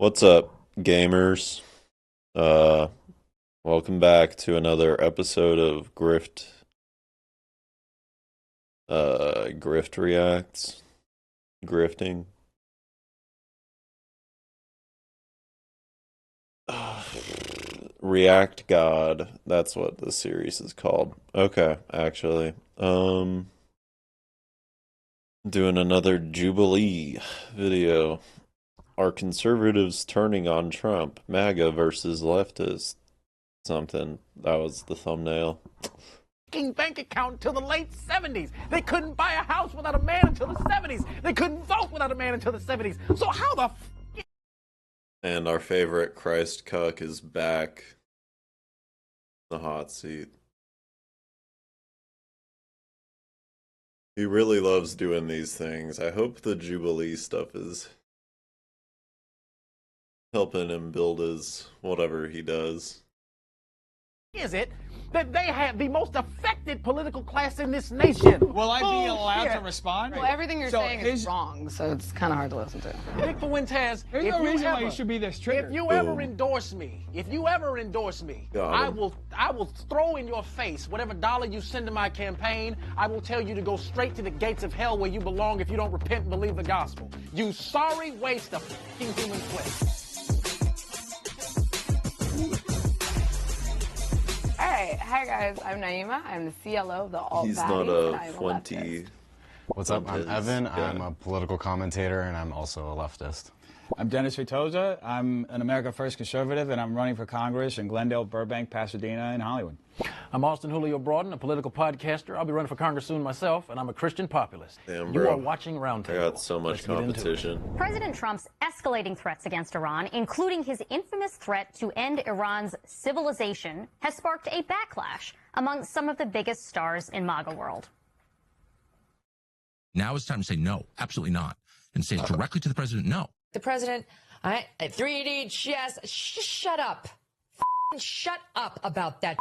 What's up, gamers? Uh, Welcome back to another episode of Grift Reacts, grifting. React God, that's what the series is called. Okay, actually. Doing another Jubilee video. Are conservatives turning on Trump? MAGA versus leftist. Something. That was the thumbnail. Bank account until the late 70s. They couldn't buy a house without a man until the 70s. They couldn't vote without a man until the 70s. So how the And our favorite Christ cuck is back in the hot seat. He really loves doing these things. I hope the Jubilee stuff is helping him build his whatever he does. is it that they have the most affected political class in this nation? Will I be allowed to respond? Well, everything you're saying is wrong, so it's kind of hard to listen to. Nick Fuentes, There's no reason why you should be this triggered. if you ever endorse me, Got I him. will throw in your face whatever dollar you send to my campaign. I will tell you to go straight to the gates of hell where you belong if you don't repent and believe the gospel. You sorry waste of fucking human flesh. Hi guys, I'm Naima. I'm the CLO of the Alt He's Baddies, not and a I'm 20. leftist. What's up? I'm Leftist, Evan. yeah. I'm a political commentator, and I'm also a leftist. I'm Dennis Ritoza. I'm an America First conservative, and I'm running for Congress in Glendale, Burbank, Pasadena, and Hollywood. I'm Austin Julio Broughton, a political podcaster. I'll be running for Congress soon myself, and I'm a Christian populist. Damn, You bro. are watching Roundtable. I got so much Let's get into it. competition. President Trump's escalating threats against Iran, including his infamous threat to end Iran's civilization, has sparked a backlash among some of the biggest stars in MAGA world. Now it's time to say no, absolutely not, and say it directly to the president, no. The president, 3D chess, shut up. Shut up about that.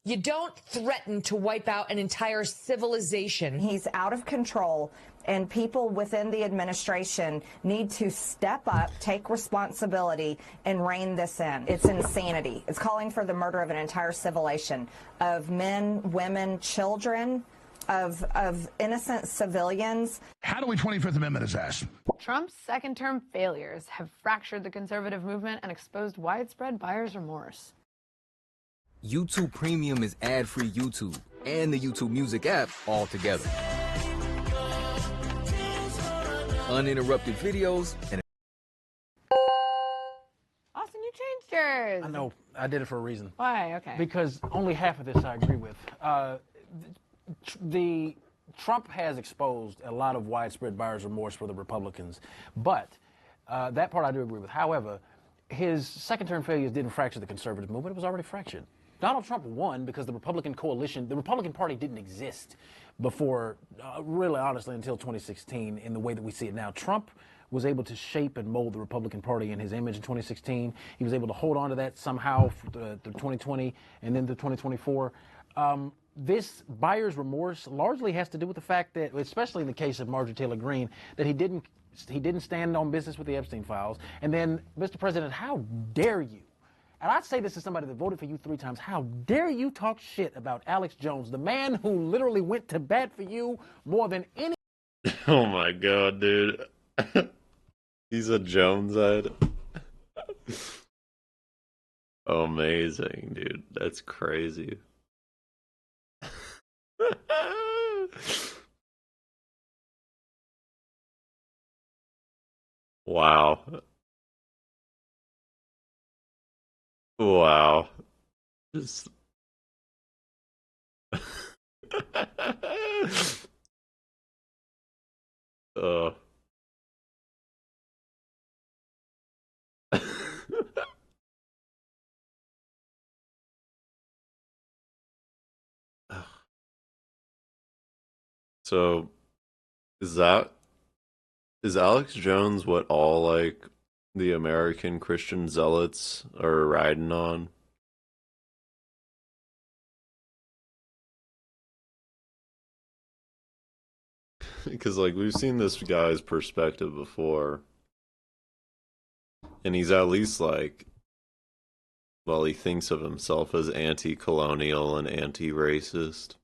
You don't threaten to wipe out an entire civilization. He's out of control, and people within the administration need to step up, take responsibility, and rein this in. It's insanity. It's calling for the murder of an entire civilization of men, women, children, of innocent civilians. How do we 25th Amendment his ass? Trump's second-term failures have fractured the conservative movement and exposed widespread buyer's remorse. YouTube Premium is ad-free YouTube and the YouTube Music app all together. Uninterrupted videos and Austin, you changed yours. I know. I did it for a reason. Why? Okay. Because only half of this I agree with. The Trump has exposed a lot of widespread buyer's remorse for the Republicans, but that part I do agree with. However, his second-term failures didn't fracture the conservative movement. It was already fractured. Donald Trump won because the Republican coalition, the Republican Party didn't exist before, really honestly, until 2016 in the way that we see it now. Trump was able to shape and mold the Republican Party in his image in 2016. He was able to hold on to that somehow through 2020 and then to 2024. This buyer's remorse largely has to do with the fact that, especially in the case of Marjorie Taylor Greene, that he didn't stand on business with the Epstein files. And then, Mr. President, how dare you? And I say this to somebody that voted for you 3 times. How dare you talk shit about Alex Jones, the man who literally went to bat for you more than any. Oh my god, dude. He's a Joneshead. Amazing, dude. That's crazy. Wow. Wow. Just uh So is Alex Jones what all like the American Christian zealots are riding on? Because like we've seen this guy's perspective before. And he's at least like, well, he thinks of himself as anti-colonial and anti-racist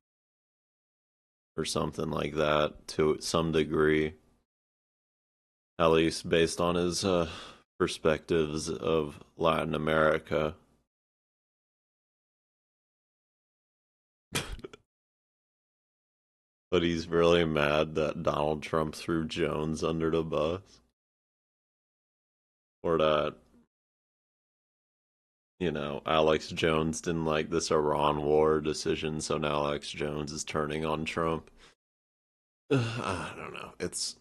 or something like that to some degree, at least based on his perspectives of Latin America. But he's really mad that Donald Trump threw Jones under the bus. Or that, you know, Alex Jones didn't like this Iran war decision, so now Alex Jones is turning on Trump. I don't know. It's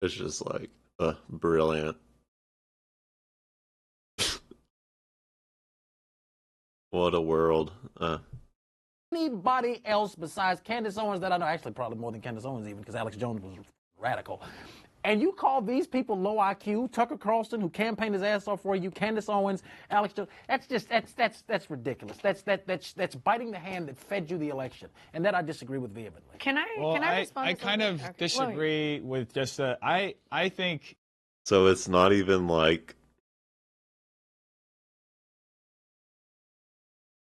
just like, brilliant. What a world. Anybody else besides Candace Owens that I know, actually probably more than Candace Owens even, because Alex Jones was radical. And you call these people low IQ? Tucker Carlson, who campaigned his ass off for you, Candace Owens, Alex Jones. That's ridiculous. That's biting the hand that fed you the election, and that I disagree with vehemently. Can I respond? I kind of disagree with just the. I think. So it's not even like.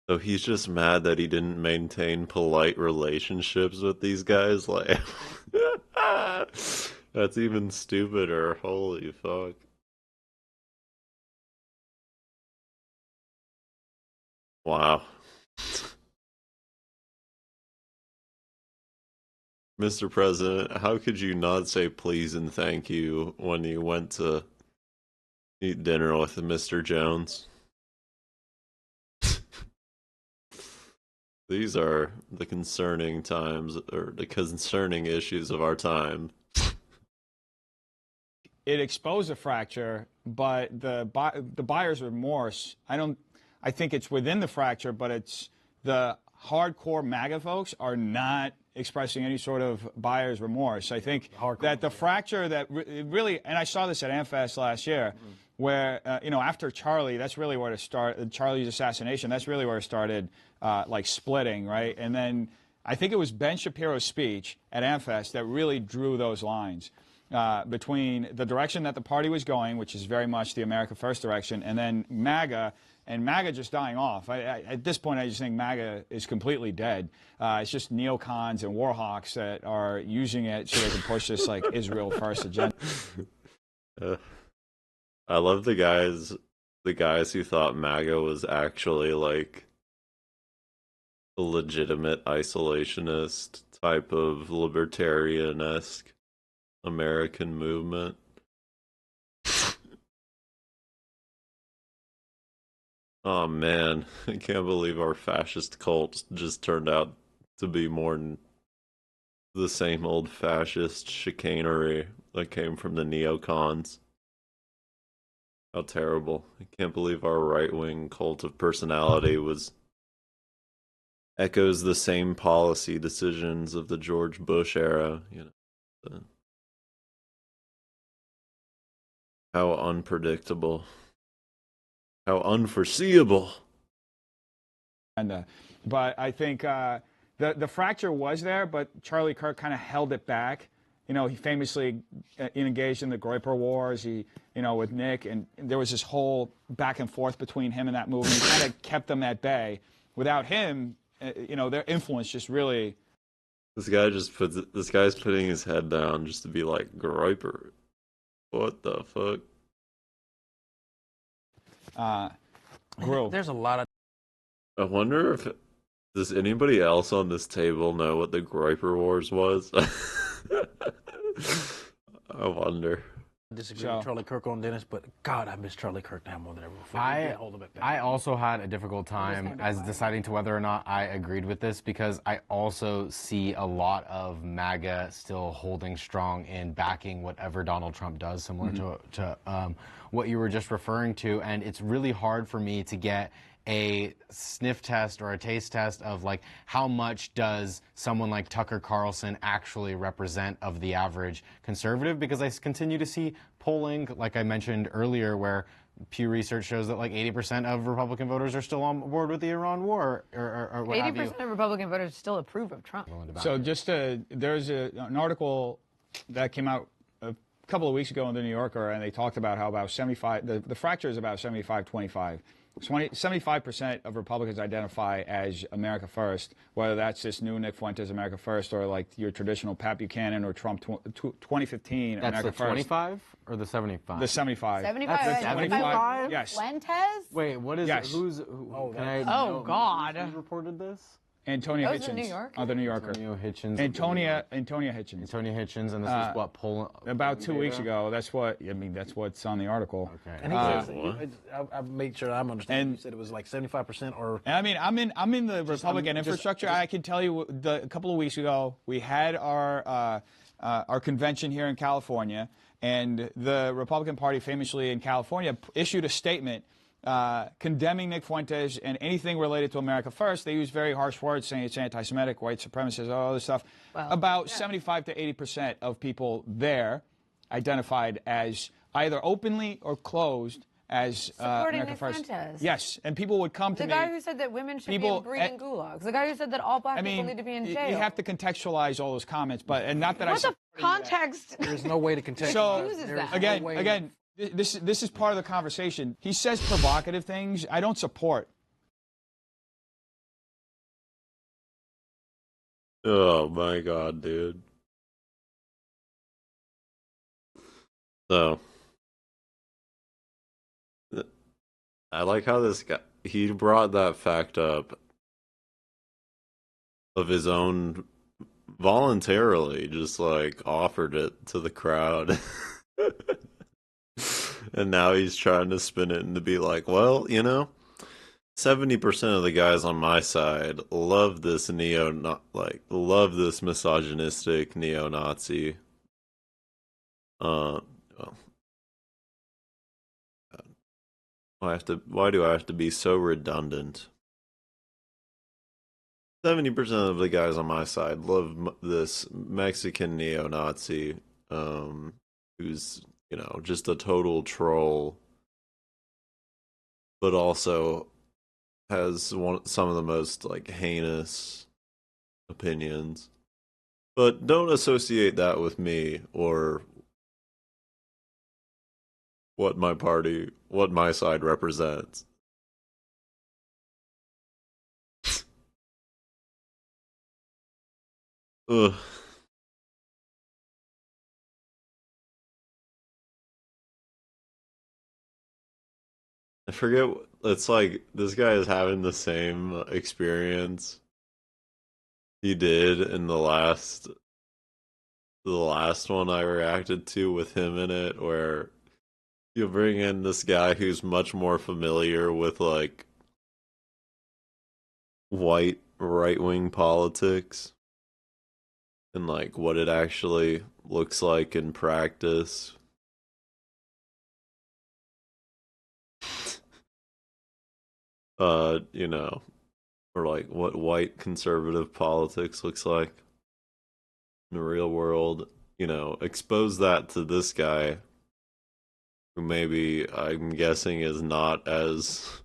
So he's just mad that he didn't maintain polite relationships with these guys? Like, that's even stupider. Holy fuck. Wow. Mr. President, how could you not say please and thank you when you went to eat dinner with Mr. Jones? These are the concerning times, or the concerning issues of our time. It exposed a fracture, but the buyer's remorse, I think it's within the fracture, but it's the hardcore MAGA folks are not expressing any sort of buyer's remorse. I think that the fracture that really, and I saw this at AmFest last year, where, after Charlie, that's really where it started, Charlie's assassination, that's really where it started, like splitting, right? And then I think it was Ben Shapiro's speech at AmFest that really drew those lines between the direction that the party was going, which is very much the America First direction, and then MAGA, and MAGA just dying off. At this point, I just think MAGA is completely dead. It's just neocons and warhawks that are using it so they can push this like Israel First agenda. I love the guys who thought MAGA was actually like a legitimate isolationist type of libertarian-esque American movement. Oh man, I can't believe our fascist cult just turned out to be more than the same old fascist chicanery that came from the neocons. How terrible. I can't believe our right-wing cult of personality echoes the same policy decisions of the George Bush era, How unpredictable. How unforeseeable. But I think the fracture was there, but Charlie Kirk kind of held it back. He famously engaged in the Groyper Wars, with Nick, and there was this whole back and forth between him and that movement. He kind of kept them at bay. Without him, their influence just really. This guy's putting his head down just to be like Groyper. What the fuck? There's a lot of. I wonder does anybody else on this table know what the Groyper Wars was? I wonder. I disagree with Charlie Kirk on Dennis, but God, I miss Charlie Kirk now more than ever before. I also had a difficult time as deciding to whether or not I agreed with this, because I also see a lot of MAGA still holding strong in backing whatever Donald Trump does, similar to what you were just referring to, and it's really hard for me to get a sniff test or a taste test of like how much does someone like Tucker Carlson actually represent of the average conservative, because I continue to see polling, like I mentioned earlier, where Pew Research shows that like 80% of Republican voters are still on board with the Iran war, or what have you. 80% of Republican voters still approve of Trump. So just there's an article that came out a couple of weeks ago in the New Yorker, and they talked about how about 75, the fracture is about 75-25. 75% of Republicans identify as America First, whether that's this new Nick Fuentes America First or like your traditional Pat Buchanan or Trump 2015 That's America the First. 25 or the 75? The 75. 75. 75? Yes. Fuentes? Wait, what is Yes. it? Who, can I Oh, know God. Who reported this? Antonia That was the Hitchens. New Yorker? Oh, the New Yorker. Antonio Hitchens. Antonia Hitchens. Antonia Hitchens, and this is what poll About 2 weeks ago. That's what I mean. That's what's on the article. Okay. And he says, I made sure I'm understanding. And You said it was like 75% or. I mean, I'm in the Republican infrastructure. I can tell you, a couple of weeks ago, we had our convention here in California, and the Republican Party, famously in California, issued a statement condemning Nick Fuentes and anything related to America First. They used very harsh words, saying it's anti-Semitic, white supremacist, all this stuff. Well, About 75 to 80% of people there identified as either openly or closed as Supporting America Nick First. Fuentes. Yes, and people would come to The me. guy who said that women should People- be breeding gulags. The guy who said that all black people need to be in jail. you have to contextualize all those comments, and not that What I. the context? There's no way to contextualize. So uses There's that? again, no way- again, this is part of the conversation. He says provocative things. I don't support. Oh my god, dude. So, I like how this guy, he brought that fact up of his own voluntarily, just like offered it to the crowd. And now he's trying to spin it and to be like, well, 70% of the guys on my side love this love this misogynistic neo-Nazi. Well, why do I have to be so redundant? 70% of the guys on my side love this Mexican neo-Nazi, who's, just a total troll, but also has some of the most heinous opinions. But don't associate that with me or what my side represents. Ugh. I forget, it's like this guy is having the same experience he did in the last one I reacted to with him in it, where you bring in this guy who's much more familiar with white right-wing politics and what it actually looks like in practice. Or what white conservative politics looks like in the real world, expose that to this guy who maybe I'm guessing is not as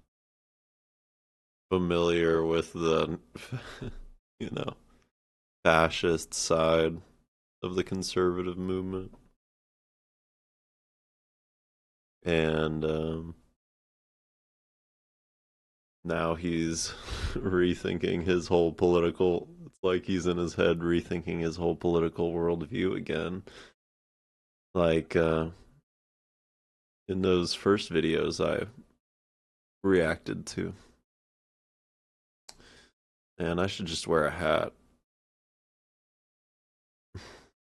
familiar with the, fascist side of the conservative movement. And, now he's rethinking his whole political, it's like he's in his head rethinking his whole political worldview again. In those first videos I reacted to. And I should just wear a hat.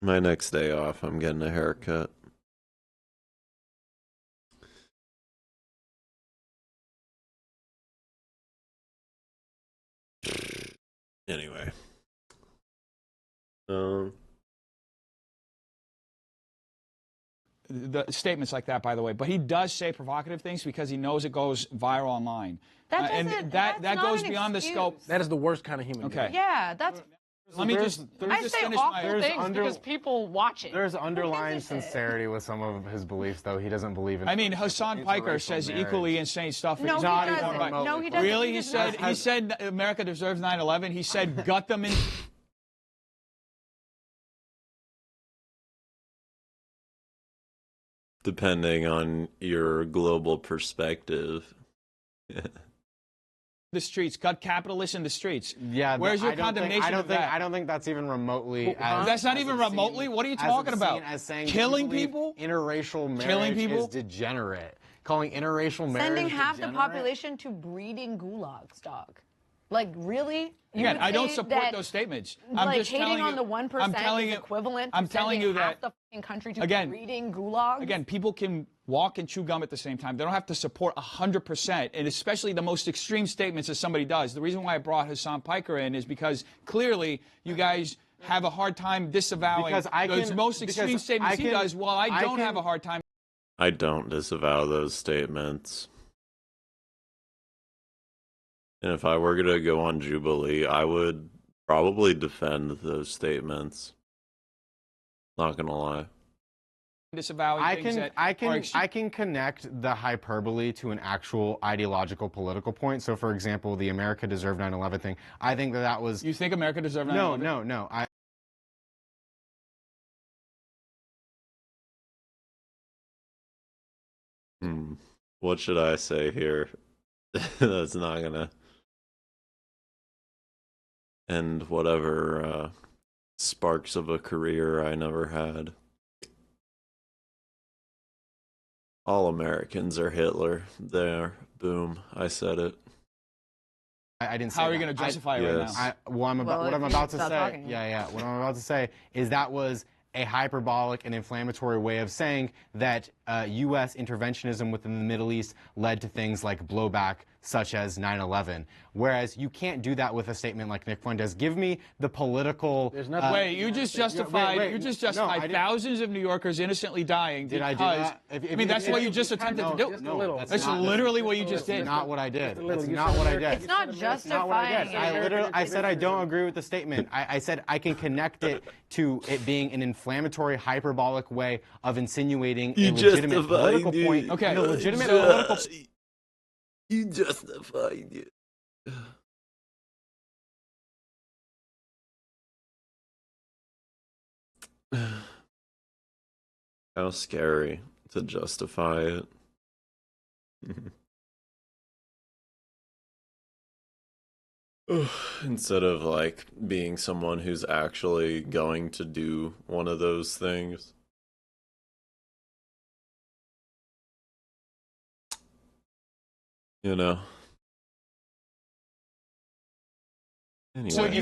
My next day off, I'm getting a haircut. Anyway. The statements like that, by the way, but he does say provocative things because he knows it goes viral online. That's that not goes an beyond the excuse. scope. That is the worst kind of human. Okay. Yeah, that's. Let me just I say finish awful things because people watch it. There's underlying sincerity with some of his beliefs, though. He doesn't believe in. I mean, Hassan Piker says equally insane stuff. No, He's he not doesn't. even- No, he doesn't. Really? He He does said not. he said America deserves 9/11. He said gut them in. depending on your global perspective. The streets, got capitalists in the streets. Yeah, where's your condemnation of that? I don't think that's even remotely. That's not even remotely. What are you talking about? As saying killing people, interracial marriage killing people is degenerate. Calling interracial marriage sending half degenerate? the population to breeding gulags, dog. Like, really? Again, I don't support those statements. I'm like just telling hating you, on the 1% I'm telling is you, equivalent to I'm telling you half that the fucking country to again, breeding gulags. Again, people can walk and chew gum at the same time. They don't have to support 100%, and especially the most extreme statements that somebody does. The reason why I brought Hassan Piker in is because clearly you guys have a hard time disavowing those most extreme statements he does, while I don't have a hard time. I don't disavow those statements. And if I were going to go on Jubilee, I would probably defend those statements. Not going to lie. Disavowing I can connect the hyperbole to an actual ideological political point. So, for example, the America Deserved 9/11 thing. I think that was. You think America deserved 9/11? No. What should I say here? That's not gonna end whatever sparks of a career I never had. All Americans are Hitler. There, boom, I said it. I didn't say How are you going to justify it right now? What I'm about to say. What I'm about to say is that was a hyperbolic and inflammatory way of saying that U.S. interventionism within the Middle East led to things like blowback, such as 9/11. Whereas you can't do that with a statement like Nick Fuentes. Give me the political. There's nothing. Wait, you just justified. You just justified thousands of New Yorkers innocently dying. Did I do that? I mean, that's what you just attempted to do. No, that's literally what you just did. That's not what I did. That's not what I did. It's not justifying it. I said I don't agree with the statement. I said I can connect it to it being an inflammatory, hyperbolic way of insinuating a legitimate political point. Okay, a legitimate political. You justified it. How scary to justify it. Instead of like being someone who's actually going to do one of those things. You know. Anyway. So do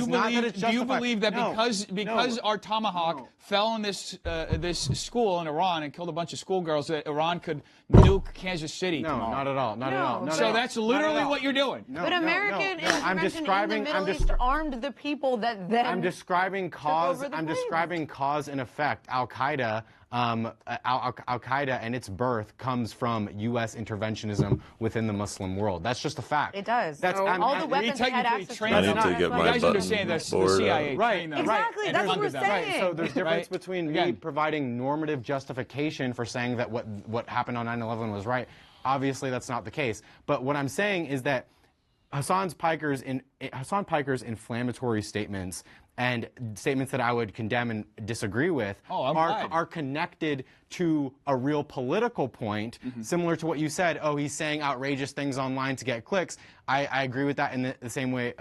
you believe that because our tomahawk fell on this school in Iran and killed a bunch of schoolgirls, that Iran could nuke Kansas City tomorrow? Not at all. Not at all. So that's literally what you're doing. But American intervention in the Middle East armed the people that then. I'm describing cause. I'm describing cause and effect. Al Qaeda. Al Qaeda and its birth comes from U.S. interventionism within the Muslim world. That's just a fact. It does. That's all the weapons they had access to. I need to get my guys understand that the CIA right? Exactly. That's what we're saying. Right. So there's difference between me providing normative justification for saying that what happened on 9/11 was right. Obviously, that's not the case. But what I'm saying is that Hassan Piker's inflammatory statements and statements that I would condemn and disagree with are connected to a real political point, similar to what you said. Oh, he's saying outrageous things online to get clicks. I agree with that in the same way,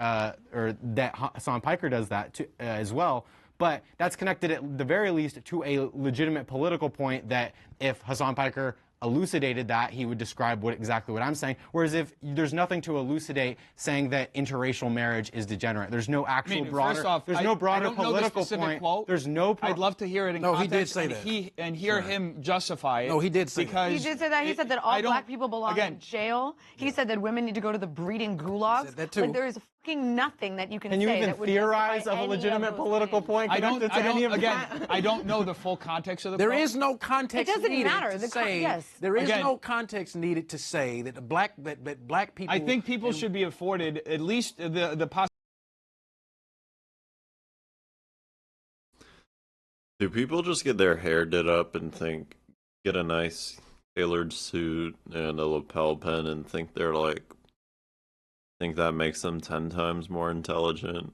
or that Hassan Piker does that too, as well. But that's connected at the very least to a legitimate political point that if Hassan Piker elucidated that, he would describe exactly what I'm saying. Whereas if there's nothing to elucidate saying that interracial marriage is degenerate, there's no actual broader. First off, there's no broader I don't know political the point. Quote. There's no. I'd love to hear it in context. No, he did say that. And hear him justify it. No, he did say that. He did say that. He said that all black people belong in jail. He said that women need to go to the breeding gulags. Said that too. Like there is fucking nothing that you can say. Can you even that would theorize of a legitimate political point? I don't know the full context of the. There is no context. It doesn't needed matter. To say, there is no context needed to say that black people. I think people should be afforded at least the possibility. Do people just get their hair did up and get a nice tailored suit and a lapel pin and think that makes them 10 times more intelligent?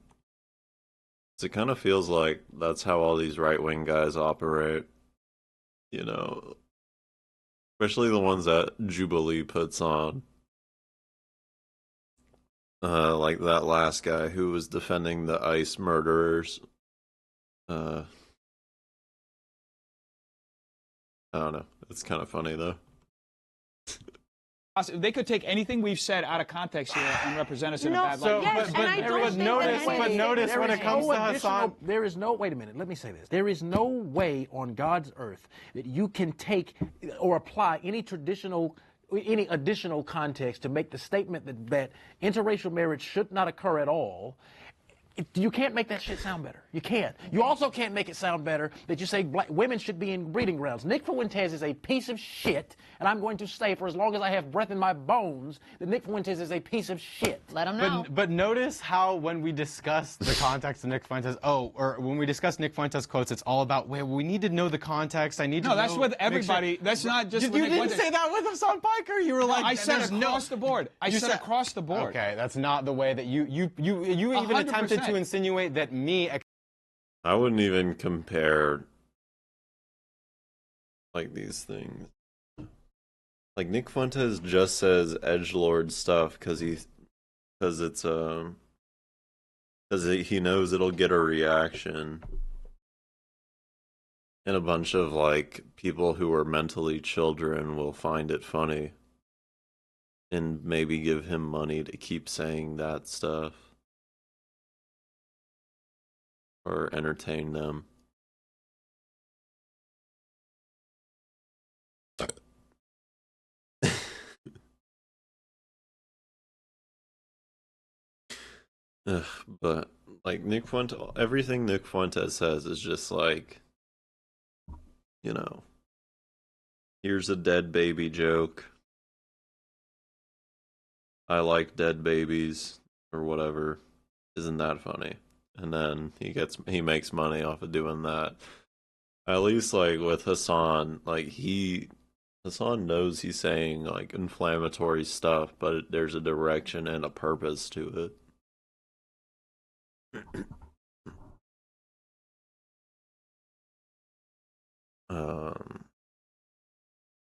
It kind of feels like that's how all these right-wing guys operate. You know, especially the ones that Jubilee puts on. Like that last guy who was defending the ICE murderers. I don't know. It's kind of funny though. They could take anything we've said out of context here and represent us in a bad light. Notice when it comes to Hassan, there is no, wait a minute, let me say this. There is no way on God's earth that you can take or apply any additional context to make the statement that interracial marriage should not occur at all. You can't make that shit sound better. You can't. You also can't make it sound better that you say women should be in breeding grounds. Nick Fuentes is a piece of shit, and I'm going to say for as long as I have breath in my bones that Nick Fuentes is a piece of shit. Let him know. But notice how when we discuss the context of Nick Fuentes, or when we discuss Nick Fuentes quotes, it's all about, well, we need to know the context. I need to know. No, that's with everybody. That's not just with You Nick didn't Fuentes. say that with Hassan Piker. You were like, I said across the board. I said across the board. Okay, that's not the way that you even attempted to insinuate that me. I wouldn't even compare like these things. Like Nick Fuentes just says edgelord stuff because he knows it'll get a reaction, and a bunch of like people who are mentally children will find it funny and maybe give him money to keep saying that stuff or entertain them. But like Nick Fuentes, everything Nick Fuentes says is just like, you know, here's a dead baby joke. I like dead babies or whatever. Isn't that funny? And then he makes money off of doing that. At least like with Hassan, like Hassan knows he's saying like inflammatory stuff, but there's a direction and a purpose to it.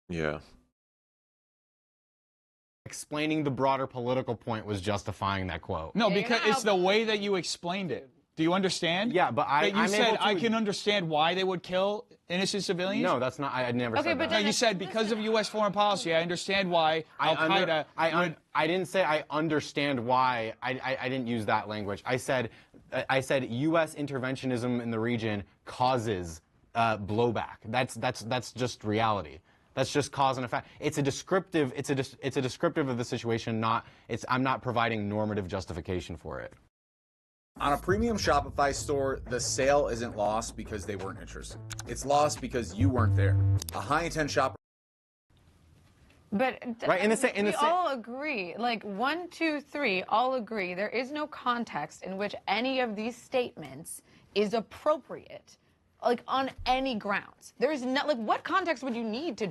Yeah. Explaining the broader political point was justifying that quote. No, because it's the way that you explained it. Do you understand? Yeah, but you said I can understand why they would kill innocent civilians. No, that's not. I never said that. No, you said because of U.S. foreign policy, I understand why Al Qaeda. I didn't say I understand why. I didn't use that language. I said U.S. interventionism in the region causes blowback. That's just reality. That's just cause and effect. It's a descriptive. It's a descriptive of the situation. I'm not providing normative justification for it. On a premium Shopify store, the sale isn't lost because they weren't interested. It's lost because you weren't there. A high-intent shopper. But right, we all agree, like 1, 2, 3, all agree. There is no context in which any of these statements is appropriate, like on any grounds. There is not, like, what context would you need to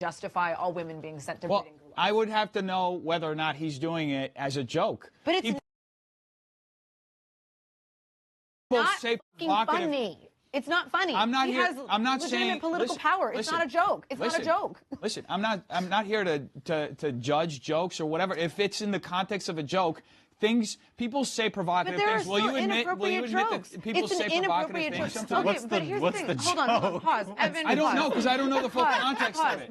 justify all women being sent to breeding schools? I would have to know whether or not he's doing it as a joke. But it's not fucking funny. It's not funny. I'm not here. I'm not legitimate saying political power. It's not a joke. It's not a joke. Listen, I'm not here to judge jokes or whatever. If it's in the context of a joke, people say provocative things. Will you admit that people say provocative things sometimes? Okay, but here's the thing. Hold on, pause. Evan, I don't know because I don't know the full context of it.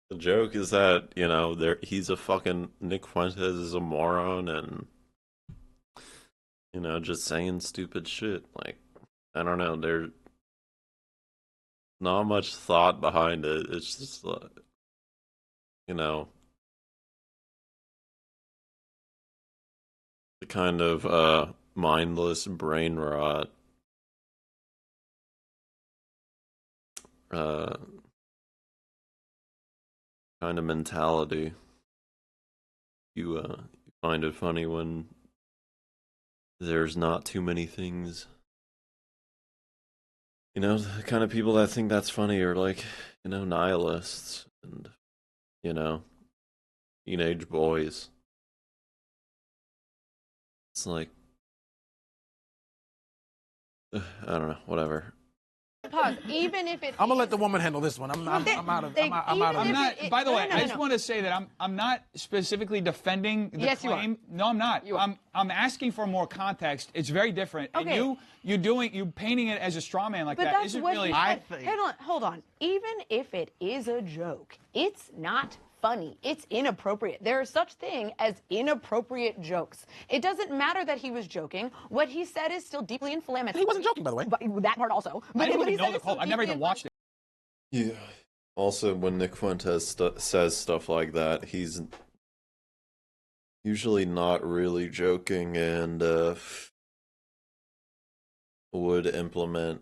The joke is that, you know, he's a fucking Nick Fuentes is a moron and, you know, just saying stupid shit. Like, I don't know, there's not much thought behind it. It's just like, you know, the kind of mindless brain rot kind of mentality. You find it funny when there's not too many things. You know, the kind of people that think that's funny are like, you know, nihilists and, you know, teenage boys. It's like, I don't know, whatever. Pause. Even if it I'm gonna let the woman handle this one. I'm out of. I'm not. By the way, no, I just want to say that I'm not specifically defending the Yes, you are. claim. No, I'm not. You are. I'm asking for more context. It's very different. Okay. And you painting it as a straw man like But that that's isn't what really. Hold on. Even if it is a joke, it's not funny. It's inappropriate. There is such thing as inappropriate jokes. It doesn't matter that he was joking. What he said is still deeply inflammatory. He wasn't joking, by the way. But that part also. But I don't what he even know said the is still quote. I've never deeply even watched it. Yeah. Also, when Nick Fuentes says stuff like that, he's usually not really joking and would implement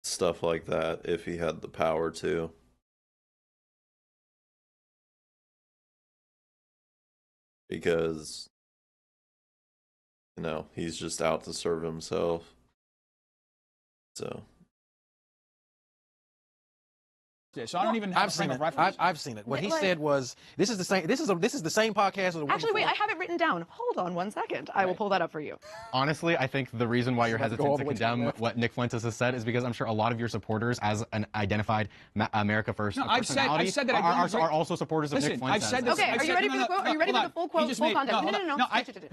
stuff like that if he had the power to. Because, you know, he's just out to serve himself. So. So I don't even have I've a frame seen of it. reference. I've seen it. What he said was, "This is the same. This is the same podcast." As the one Actually, wait, before. I have it written down. Hold on one second. I will pull that up for you. Honestly, I think the reason why you're Let's go all hesitant the to way to the condemn left. what Nick Fuentes has said is because I'm sure a lot of your supporters, as an identified America First personality, I've said that I don't are also supporters of Nick Listen, Fuentes. I've said this. Okay, are you ready for the quote? Are you ready for the full quote, full context?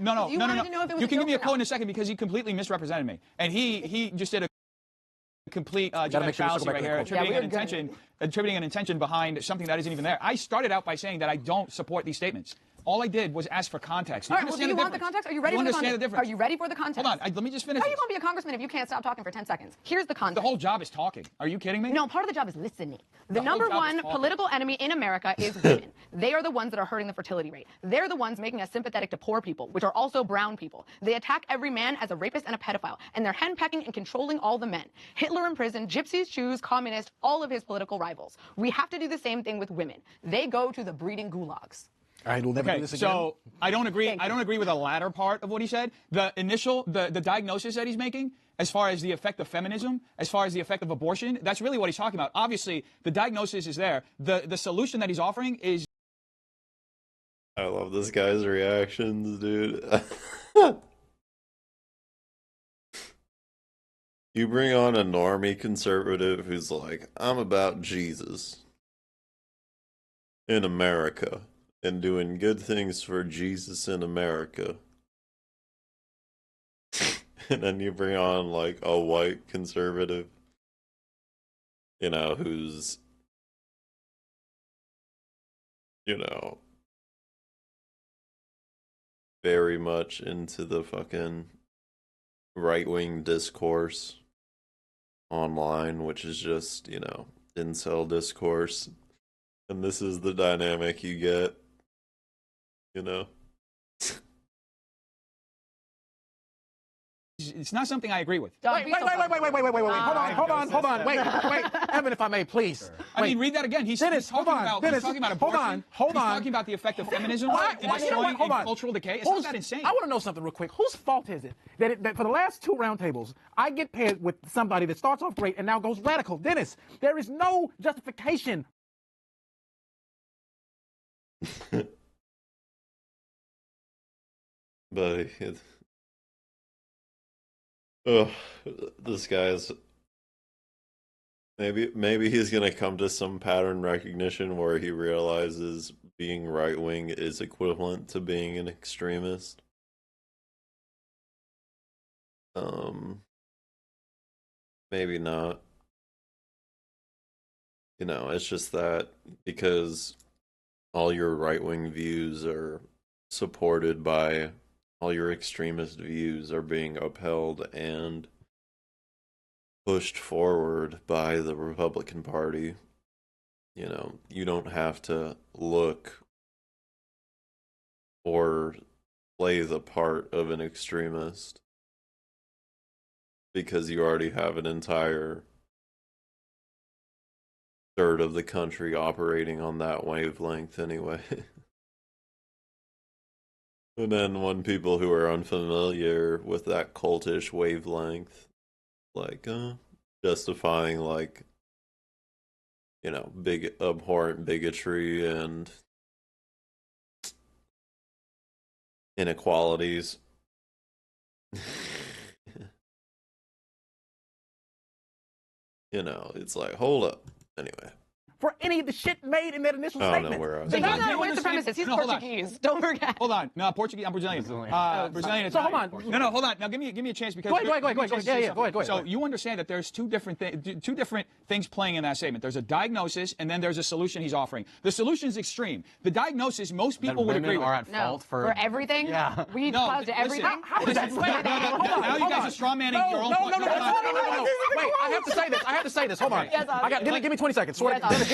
No. You wanted to know if it was You a can give joke me a or quote not. in a second because he completely misrepresented me, and he just did a complete gotta make sure we fallacy circle back right to the here, quote. attributing an intention behind something that isn't even there. I started out by saying that I don't support these statements. All I did was ask for context. All right, well, do you want the context? Are you ready for the context? Are you ready for the context? Hold on, let me just finish. How are you going to be a congressman if you can't stop talking for 10 seconds? Here's the context. The whole job is talking. Are you kidding me? No, part of the job is listening. The whole number job is one talking. political enemy in America is women. They are the ones that are hurting the fertility rate. They're the ones making us sympathetic to poor people, which are also brown people. They attack every man as a rapist and a pedophile, and they're henpecking and controlling all the men. Hitler in prison, gypsies, Jews, communists, all of his political rivals. We have to do the same thing with women. They go to the breeding gulags. All right, we'll never do Okay, this again. so I don't agree. I don't agree with the latter part of what he said. The diagnosis that he's making, as far as the effect of feminism, as far as the effect of abortion, that's really what he's talking about. Obviously, the diagnosis is there. The solution that he's offering is. I love this guy's reactions, dude. You bring on a normie conservative who's like, I'm about Jesus in America and doing good things for Jesus in America. And then you bring on like a white conservative, you know, who's, you know, very much into the fucking right-wing discourse online, which is just, you know, incel discourse. And this is the dynamic you get, you know? It's not something I agree with. Wait. Hold on. Wait. Evan, if I may, please. I mean, read that again. He's talking about abortion. Hold on. He's talking about the effect of feminism and destroying cultural decay. It's not that insane. I want to know something real quick. Whose fault is it that for the last two roundtables, I get paired with somebody that starts off great and now goes radical? Dennis, there is no justification. But oh, this guy's maybe he's gonna come to some pattern recognition where he realizes being right wing is equivalent to being an extremist. Maybe not. You know, it's just that because all your right-wing views are supported by all your extremist views are being upheld and pushed forward by the Republican Party. You know, you don't have to look or play the part of an extremist because you already have an entire third of the country operating on that wavelength anyway. And then when people who are unfamiliar with that cultish wavelength, like, justifying, like, you know, big abhorrent bigotry and inequalities. you know, it's like, hold up. Anyway. For any of the shit made in that initial I don't statement. know where I was. No, white supremacist. He's Portuguese. Don't forget. Hold on. No, Portuguese. I'm Brazilian. Brazilian. So hold on. No, hold on. Now give me a chance because. Go ahead. So you understand that there's two different things playing in that statement. There's a diagnosis and then there's a solution he's offering. The solution is extreme. The diagnosis, most people would agree with. Are at fault for everything. Yeah. We cause everything. How is that? Now you guys are strawmanning your own point. No. Wait, I have to say this. Hold on. Give me 20 seconds.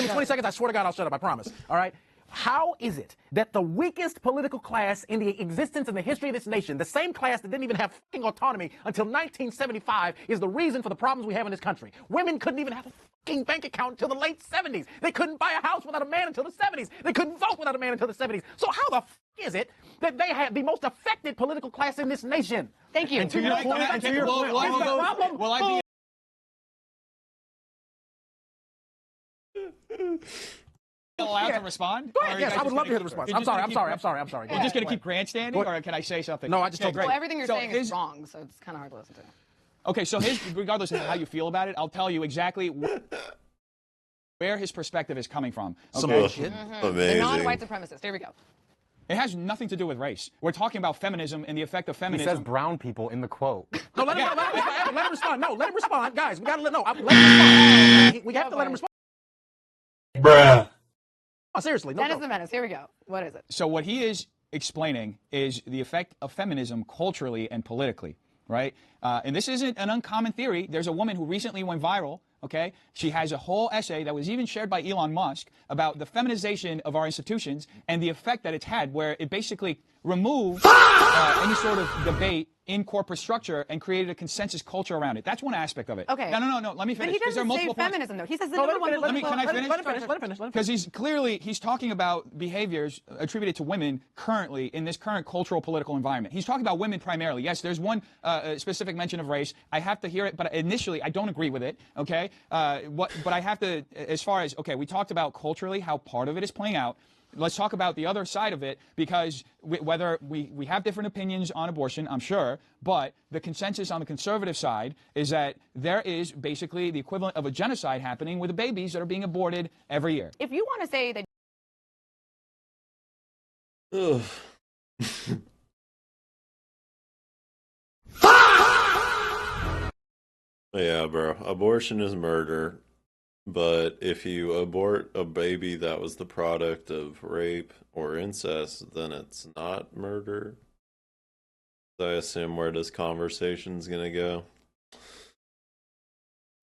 Give me 20 seconds. I swear to God, I'll shut up. I promise. All right. How is it that the weakest political class in the existence and the history of this nation, the same class that didn't even have fucking autonomy until 1975, is the reason for the problems we have in this country? Women couldn't even have a fucking bank account until the late 70s. They couldn't buy a house without a man until the 70s. They couldn't vote without a man until the 70s. So how the fuck is it that they have the most affected political class in this nation? Thank you. And to your point, will I be allowed to respond? Go ahead. Yes, I would love to hear the response. I'm sorry. You're just going to keep grandstanding, or can I say something? No, I just told you. Well, everything you're saying is wrong, so it's kind of hard to listen to. Okay, so regardless of how you feel about it, I'll tell you exactly where his perspective is coming from. Okay? Amazing. The non-white supremacist. Here we go. It has nothing to do with race. We're talking about feminism and the effect of He feminism. says brown people in the quote. No, let him respond. No, let him respond. Guys, we got to let him respond. We have to let him respond. Bruh. Oh, seriously. Dennis the Menace. Here we go. What is it? So what he is explaining is the effect of feminism culturally and politically, right? And this isn't an uncommon theory. There's a woman who recently went viral, okay? She has a whole essay that was even shared by Elon Musk about the feminization of our institutions and the effect that it's had, where it basically removed any sort of debate in corporate structure and created a consensus culture around it. That's one aspect of it. Okay. No. Let me finish. But he doesn't say feminism, though. He says the No, number one. Can I finish? Let him finish. Because he's talking about behaviors attributed to women currently in this current cultural political environment. He's talking about women primarily. Yes, there's one specific mention of race. I have to hear it, but initially I don't agree with it. Okay, but I have to, as far as we talked about culturally how part of it is playing out. Let's talk about the other side of it, because whether we have different opinions on abortion, I'm sure, but the consensus on the conservative side is that there is basically the equivalent of a genocide happening with the babies that are being aborted every year. If you want to say that. Yeah, bro. Abortion is murder. But if you abort a baby that was the product of rape or incest, then it's not murder. So I assume where this conversation's gonna go.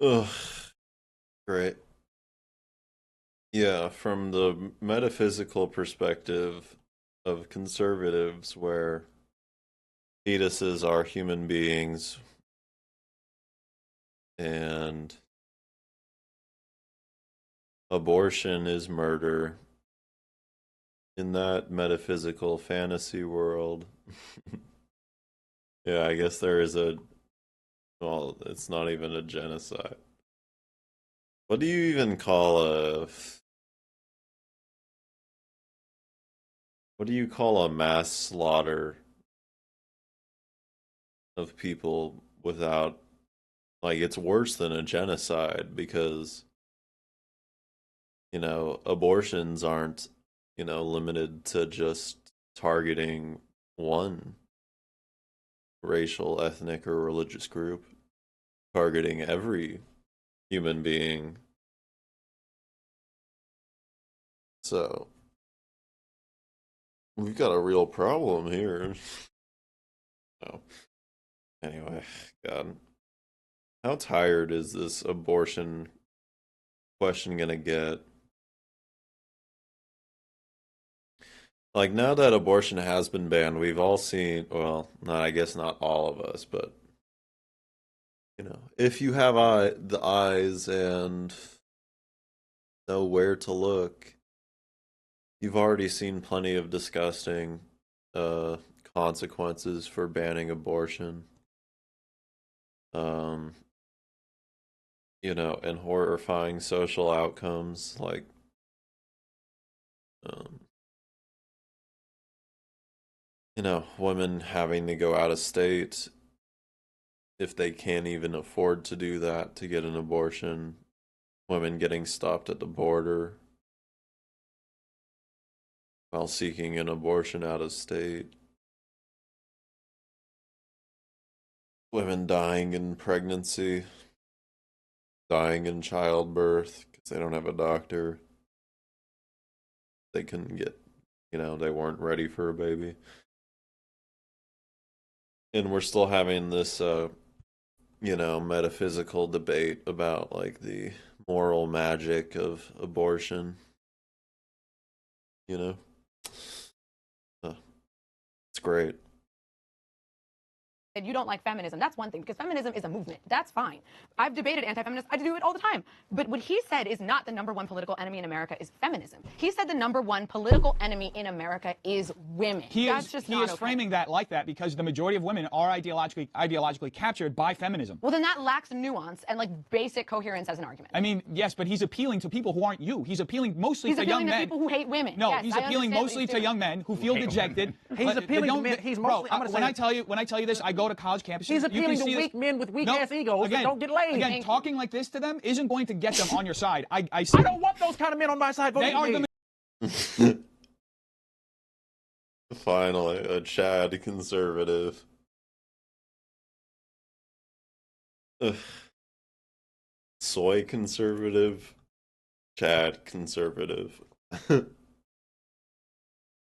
Ugh. Great. Yeah, from the metaphysical perspective of conservatives, where fetuses are human beings and abortion is murder. In that metaphysical fantasy world, yeah, I guess there is well, it's not even a genocide. What do you even call what do you call a mass slaughter of people without, like, it's worse than a genocide, because abortions aren't, limited to just targeting one racial, ethnic, or religious group. Targeting every human being. So, we've got a real problem here. Oh. Anyway, God. How tired is this abortion question gonna get? Like, now that abortion has been banned, we've all seen, well, I guess not all of us, but, if you have the eyes and know where to look, you've already seen plenty of disgusting consequences for banning abortion. And horrifying social outcomes, like, women having to go out of state if they can't even afford to do that to get an abortion, women getting stopped at the border while seeking an abortion out of state, women dying in pregnancy, dying in childbirth because they don't have a doctor. They couldn't get, they weren't ready for a baby. And we're still having this, metaphysical debate about, like, the moral magic of abortion. It's great. You don't like feminism. That's one thing, because feminism is a movement. That's fine. I've debated anti-feminists. I do it all the time. But what he said is not the number one political enemy in America is feminism. He said the number one political enemy in America is women. He is framing that like that because the majority of women are ideologically captured by feminism. Well, then that lacks nuance and like basic coherence as an argument. I mean, yes, but he's appealing to people who aren't you. He's appealing mostly to young men. He's appealing to people who hate women. No, yes, he's appealing mostly to young men who feel dejected. He's appealing to men. He's mostly. When I tell you this, I go to college campuses. He's appealing to weak men with weak-ass egos that don't get laid. Again, talking like this to them isn't going to get them on your side. I don't want those kind of men on my side. They are Finally, a Chad conservative. Ugh. Soy conservative, Chad conservative.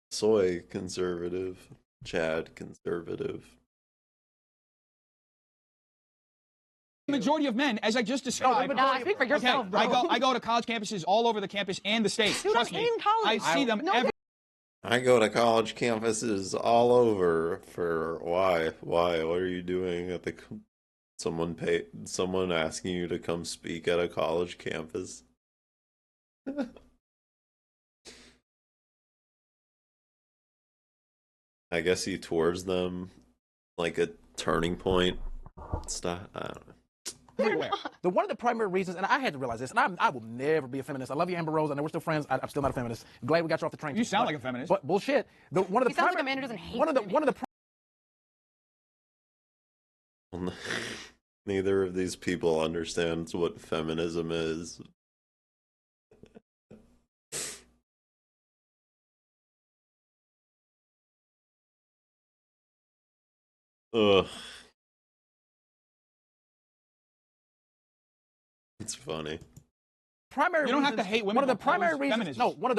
Soy conservative, Chad conservative. The majority of men, as I just described. Speak for yourself, okay, bro. I go to college campuses all over the campus and the state. Dude, Trust me. in college. I see them every. I go to college campuses all over for why? What are you doing at the someone asking you to come speak at a college campus? I guess he tours them like a turning point stuff. I don't know. One of the primary reasons, and I had to realize this, and I will never be a feminist. I love you, Amber Rose. I know we're still friends. I'm still not a feminist. Glad we got you off the train. You sound like a feminist. But bullshit. One of the he sounds like a man who doesn't hate women. Neither of these people understands what feminism is. Ugh. It's funny. You don't have to hate women. One of the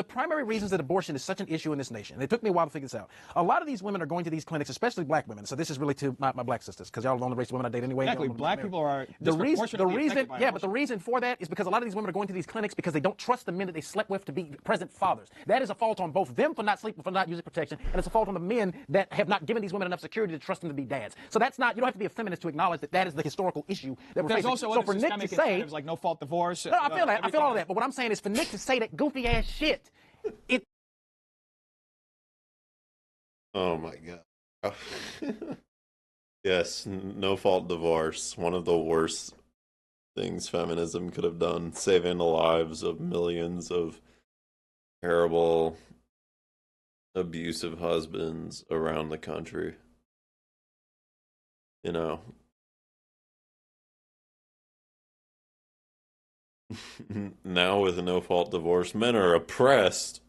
primary reasons that abortion is such an issue in this nation, and it took me a while to figure this out. A lot of these women are going to these clinics, especially black women. So this is really to my black sisters, because y'all are the only race of women I date anyway. Exactly, black people are the reason for that is because a lot of these women are going to these clinics because they don't trust the men that they slept with to be present fathers. That is a fault on both them for not sleeping, for not using protection, and it's a fault on the men that have not given these women enough security to trust them to be dads. So that's not. You don't have to be a feminist to acknowledge that that is the historical issue that we're facing. There's also for Nick to say, like no fault divorce. No, I feel that. I feel all of that. But what I'm saying is, for Nick to say that goofy ass shit, oh my god. Yes, no fault divorce. One of the worst things feminism could have done, saving the lives of millions of terrible, abusive husbands around the country. Now with a no-fault divorce, men are oppressed.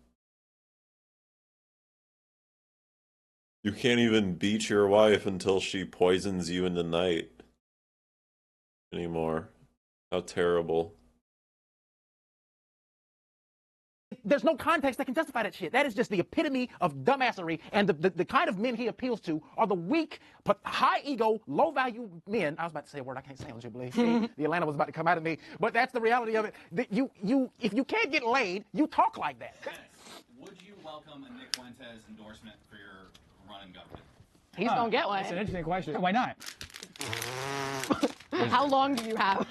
You can't even beat your wife until she poisons you in the night anymore. How terrible. There's no context that can justify that shit. That is just the epitome of dumbassery, and the kind of men he appeals to are the weak, but high-ego, low-value men. I was about to say a word I can't say on Jubilee. The Atlanta was about to come out of me, but that's the reality of it. If you can't get laid, you talk like that. Would you welcome a Nick Fuentes endorsement for your run in government? He's gonna get one. That's an interesting question. Why not? How long do you have?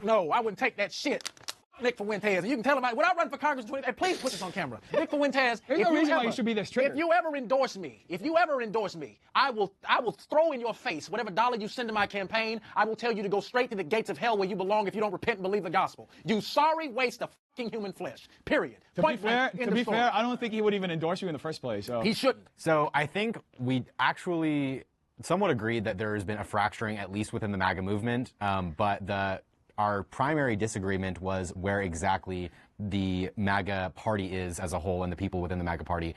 No, I wouldn't take that shit. Nick Fuentes. You can tell him, when I run for Congress in 20, please put this on camera. Nick Fuentes, there's no reason why you should be this triggered. If you ever endorse me, I will throw in your face whatever dollar you send to my campaign. I will tell you to go straight to the gates of hell where you belong if you don't repent and believe the gospel. You sorry waste of fucking human flesh. Period. To be fair, I don't think he would even endorse you in the first place. So. He shouldn't. So I think we actually somewhat agreed that there has been a fracturing, at least within the MAGA movement, but the our primary disagreement was where exactly the MAGA party is as a whole and the people within the MAGA party.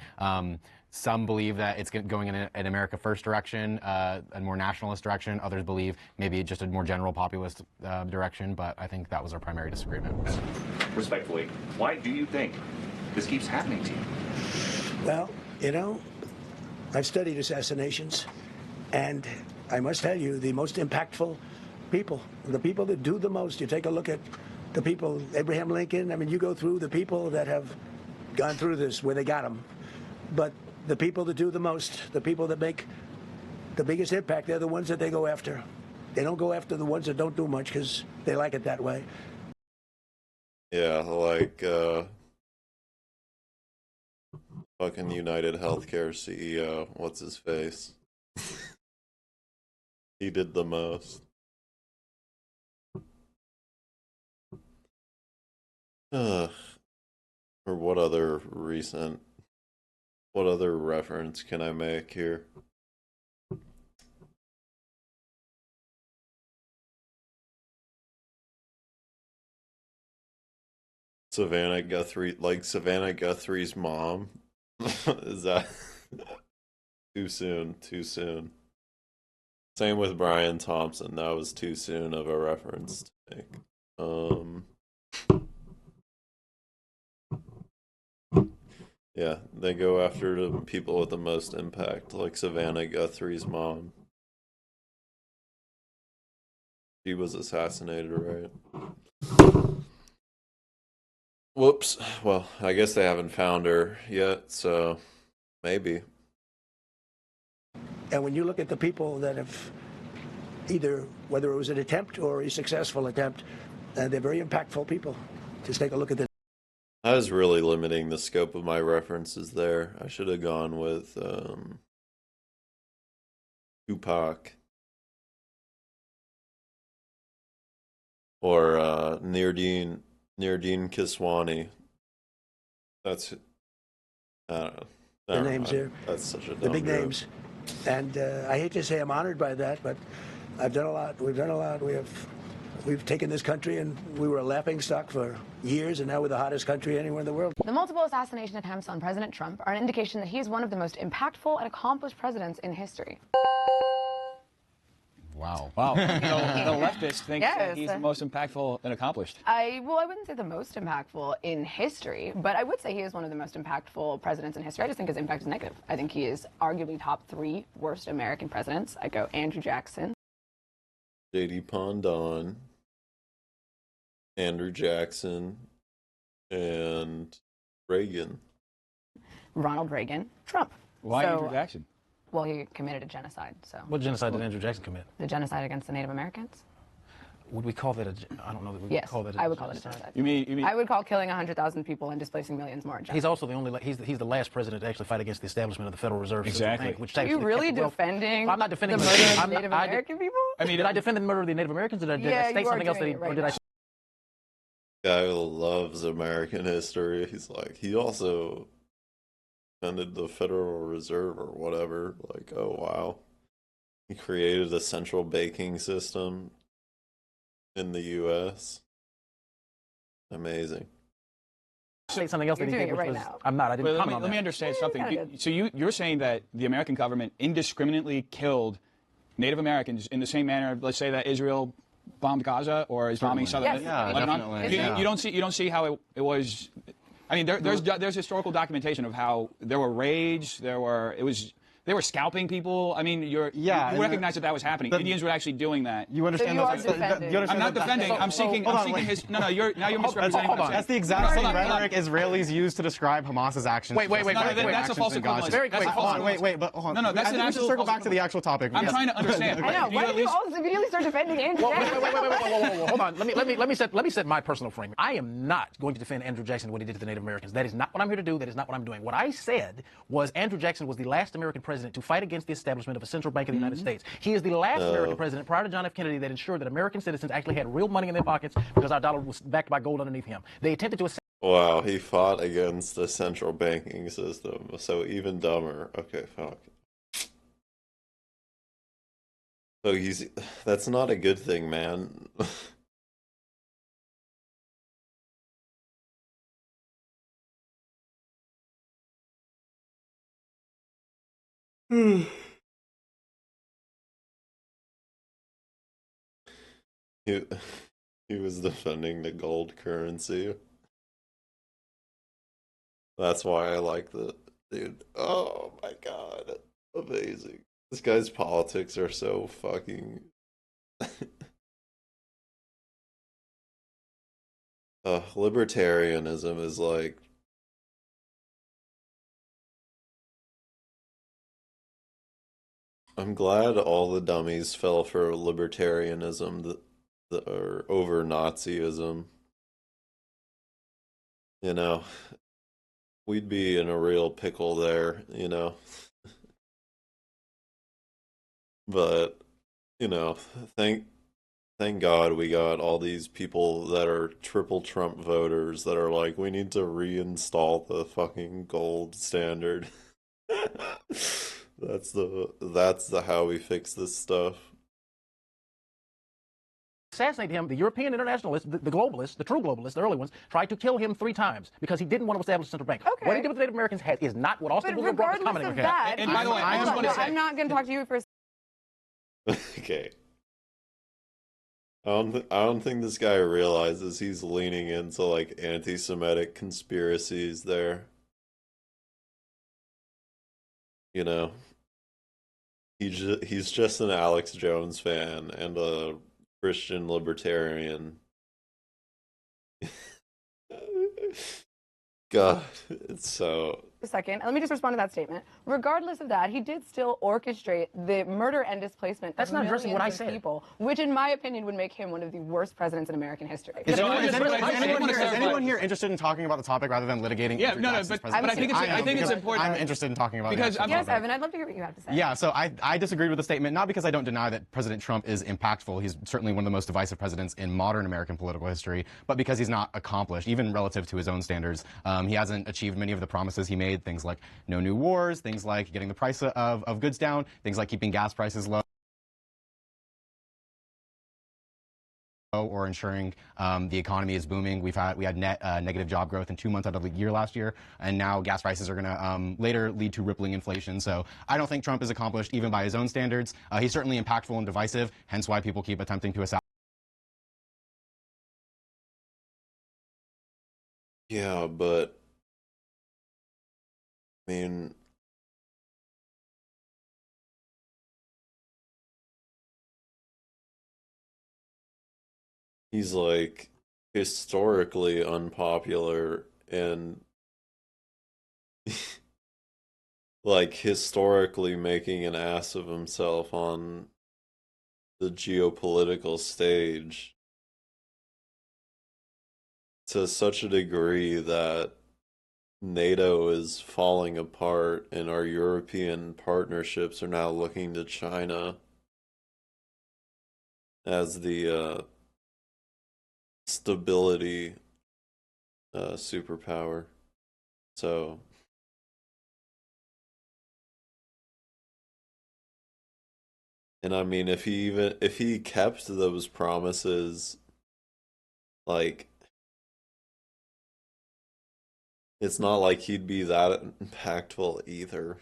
Some believe that it's going in an America First direction, a more nationalist direction. Others believe maybe just a more general populist direction, but I think that was our primary disagreement. Respectfully, why do you think this keeps happening to you? Well, you know, I've studied assassinations, and I must tell you, the most impactful people, the people that do the most, you take a look at the people, Abraham Lincoln, I mean, you go through the people that have gone through this, where they got them. But the people that do the most, the people that make the biggest impact, they're the ones that they go after. They don't go after the ones that don't do much because they like it that way. Yeah, like fucking United Healthcare CEO, what's his face? He did the most. Or what other reference can I make here? Savannah Guthrie's mom. Is that too soon? Too soon. Same with Brian Thompson. That was too soon of a reference to make. Yeah, they go after the people with the most impact, like Savannah Guthrie's mom. She was assassinated, right? Whoops. Well, I guess they haven't found her yet, so maybe. And when you look at the people that have either, whether it was an attempt or a successful attempt, they're very impactful people. Just take a look at this. I was really limiting the scope of my references there. I should have gone with Tupac or Nordine Kiswani. That's, I don't know. The names here. That's such a dumb the big joke. names. And I hate to say I'm honored by that, but I've done a lot. We've done a lot. We've taken this country, and we were a laughingstock for years, and now we're the hottest country anywhere in the world. The multiple assassination attempts on President Trump are an indication that he is one of the most impactful and accomplished presidents in history. Wow. Wow. So the leftists think that Yes. he's the most impactful and accomplished. I wouldn't say the most impactful in history, but I would say he is one of the most impactful presidents in history. I just think his impact is negative. I think he is arguably top 3 worst American presidents. I go Andrew Jackson, J.D. Pondon, Andrew Jackson, and Reagan. Ronald Reagan, Trump. Why So- Andrew Jackson? Well, he committed a genocide. So What genocide did Andrew Jackson commit? the genocide against the Native Americans. Would we call that I don't know that we Yes, would call that I would call it a genocide. You mean? I would call killing 100,000 people and displacing millions more. a genocide. He's also the only. He's the last president to actually fight against the establishment of the Federal Reserve System Exactly. Bank, which Are you actually really kept the wealth- defending I'm not defending the murder of I'm not- Native I did- American people? I mean, Did I defend the murder of the Native Americans? Did I Yeah, state you are something else? doing it Or right did I? now. Guy who loves American history. He's like, he also defended the Federal Reserve or whatever. Like, oh wow. He created a central banking system in the U.S. Amazing. Say something else You're that he doing did, it which right was, now. I'm not. I didn't Wait, comment on let me that. understand something. Yeah, good. So you're saying that the American government indiscriminately killed Native Americans in the same manner, let's say that Israel bombed Gaza or is bombing southern Yes, Yeah, Lebanon? definitely. You don't see how it was. I mean, there's historical documentation of how there were raids. They were scalping people. I mean, you recognize that was happening. Indians were actually doing that. You understand So you those- are defending. you understand I'm not that- defending. I'm seeking hold on, his. No, you're misrepresenting. Hold what on. I'm That's the saying. exact same Hold on. rhetoric Israelis use to describe Hamas's actions. Wait, No, that's a false equivalence. Very That's a quick. false Hold on, equivalence. wait, but hold on. No, that's I an think we should actual circle false back to the actual topic. I'm trying to understand. I know. Do you Why at did you least- all immediately start defending Andrew Jackson? Whoa. Hold on. Let me set my personal frame. I am not going to defend Andrew Jackson and what he did to the Native Americans. That is not what I'm here to do. That is not what I'm doing. What I said was Andrew Jackson was the last American president to fight against the establishment of a central bank of the United States. He is the last American president prior to John F. Kennedy that ensured that American citizens actually had real money in their pockets because our dollar was backed by gold underneath him. They attempted to Wow, he fought against the central banking system. So even dumber. Okay, fuck. So that's not a good thing, man. He, he was defending the gold currency. That's why I like the dude. Oh my god. Amazing. This guy's politics are so fucking libertarianism is like I'm glad all the dummies fell for libertarianism or over Nazism. You know, we'd be in a real pickle there, you know. But, you know, thank God we got all these people that are triple Trump voters that are like, we need to reinstall the fucking gold standard. That's the how we fix this stuff. Assassinate him, the European internationalists, the globalists, the true globalists, the early ones, tried to kill him 3 times because he didn't want to establish a central bank. Okay. What he did with the Native Americans is not what Austin Woodrow brought to common Regardless of America. that, And by the way, I just want to say, I'm not going to talk to you for a Okay. I don't think this guy realizes he's leaning into like anti-Semitic conspiracies there. You know, he's just an Alex Jones fan and a Christian libertarian. God, it's so. a second. Let me just respond to that statement. Regardless of that, he did still orchestrate the murder and displacement That's of not addressing what I millions of said. people, which in my opinion would make him one of the worst presidents in American history. Is anyone here interested in talking about the topic rather than litigating? Yeah, no, but I think it's important. I'm interested in talking about because it. Yes, Evan, I'd love to hear what you have to say. Yeah, so I disagreed with the statement, not because I don't deny that President Trump is impactful. He's certainly one of the most divisive presidents in modern American political history, but because he's not accomplished, even relative to his own standards. He hasn't achieved many of the promises he made, things like no new wars, things like getting the price of goods down, things like keeping gas prices low, or ensuring the economy is booming. We had net negative job growth in 2 months out of the year last year, and now gas prices are going to later lead to rippling inflation. So I don't think Trump is accomplished even by his own standards. He's certainly impactful and divisive, hence why people keep attempting to assassinate. Yeah, but I mean, he's like historically unpopular and like historically making an ass of himself on the geopolitical stage to such a degree that NATO is falling apart and our European partnerships are now looking to China as the stability superpower. So and I mean if he kept those promises, like it's not like he'd be that impactful either.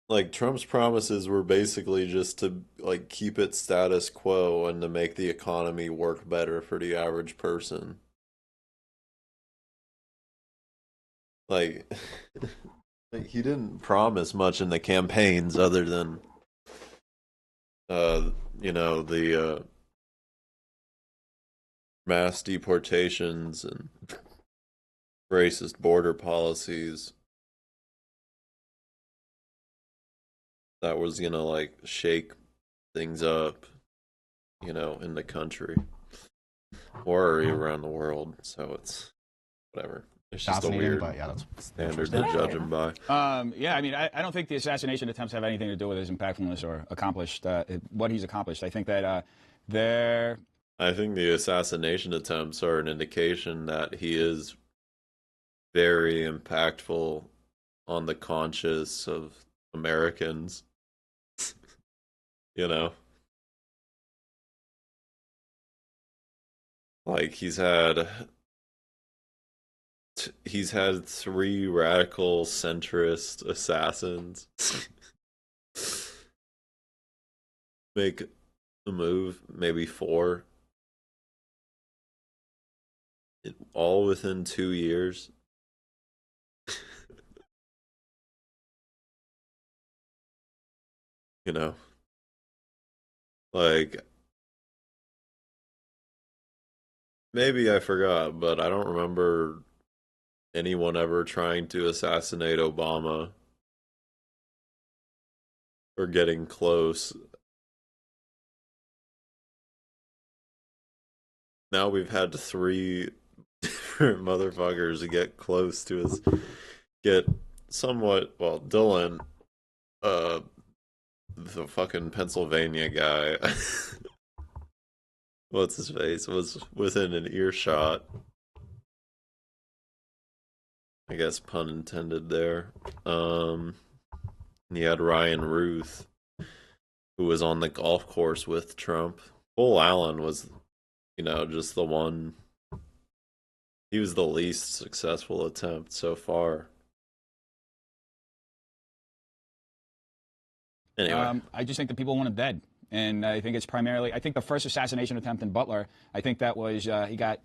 Like Trump's promises were basically just to like keep it status quo and to make the economy work better for the average person. Like he didn't promise much in the campaigns other than the mass deportations and racist border policies that was gonna like shake things up, in the country or around the world. So it's whatever. It's just a weird but yeah, that's standard to judge him by. Yeah, I mean, I don't think the assassination attempts have anything to do with his impactfulness or what he's accomplished. I think that I think the assassination attempts are an indication that he is very impactful on the conscience of Americans. Like he's had he's had 3 radical centrist assassins make a move, maybe 4, all within 2 years. You know, like, maybe I forgot, but I don't remember anyone ever trying to assassinate Obama or getting close. Now we've had 3 different motherfuckers get close to us, get somewhat, well, Dylan, the fucking Pennsylvania guy, what's his face, was within an earshot. I guess pun intended there. You had Ryan Ruth, who was on the golf course with Trump. Bull Allen was, just the one. He was the least successful attempt so far. Anyway. I just think that people want him dead. And I think it's primarily, I think the first assassination attempt in Butler, I think that was, he got,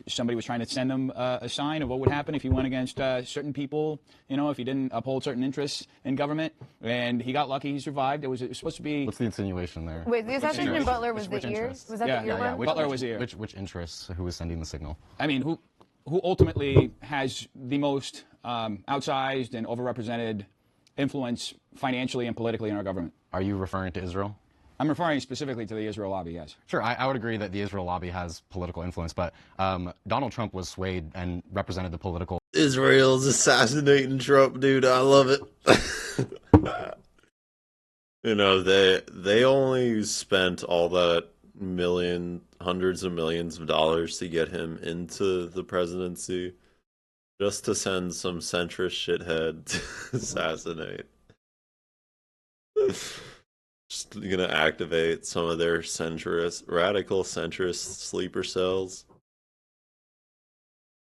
somebody was trying to send him a sign of what would happen if he went against certain people, if he didn't uphold certain interests in government. And he got lucky, he survived. It was supposed to be... What's the insinuation there? Wait, the assassination in Butler was the ears? Was that the ear one? Butler was the ear. Which interests? Who was sending the signal? I mean, who ultimately has the most outsized and overrepresented influence financially and politically in our government? Are you referring to Israel? I'm referring specifically to the Israel lobby, yes. Sure, I would agree that the Israel lobby has political influence, but Donald Trump was swayed and represented the political... Israel's assassinating Trump, dude. I love it. They only spent all that hundreds of millions of dollars to get him into the presidency just to send some centrist shithead to assassinate. Just gonna activate some of their radical centrist sleeper cells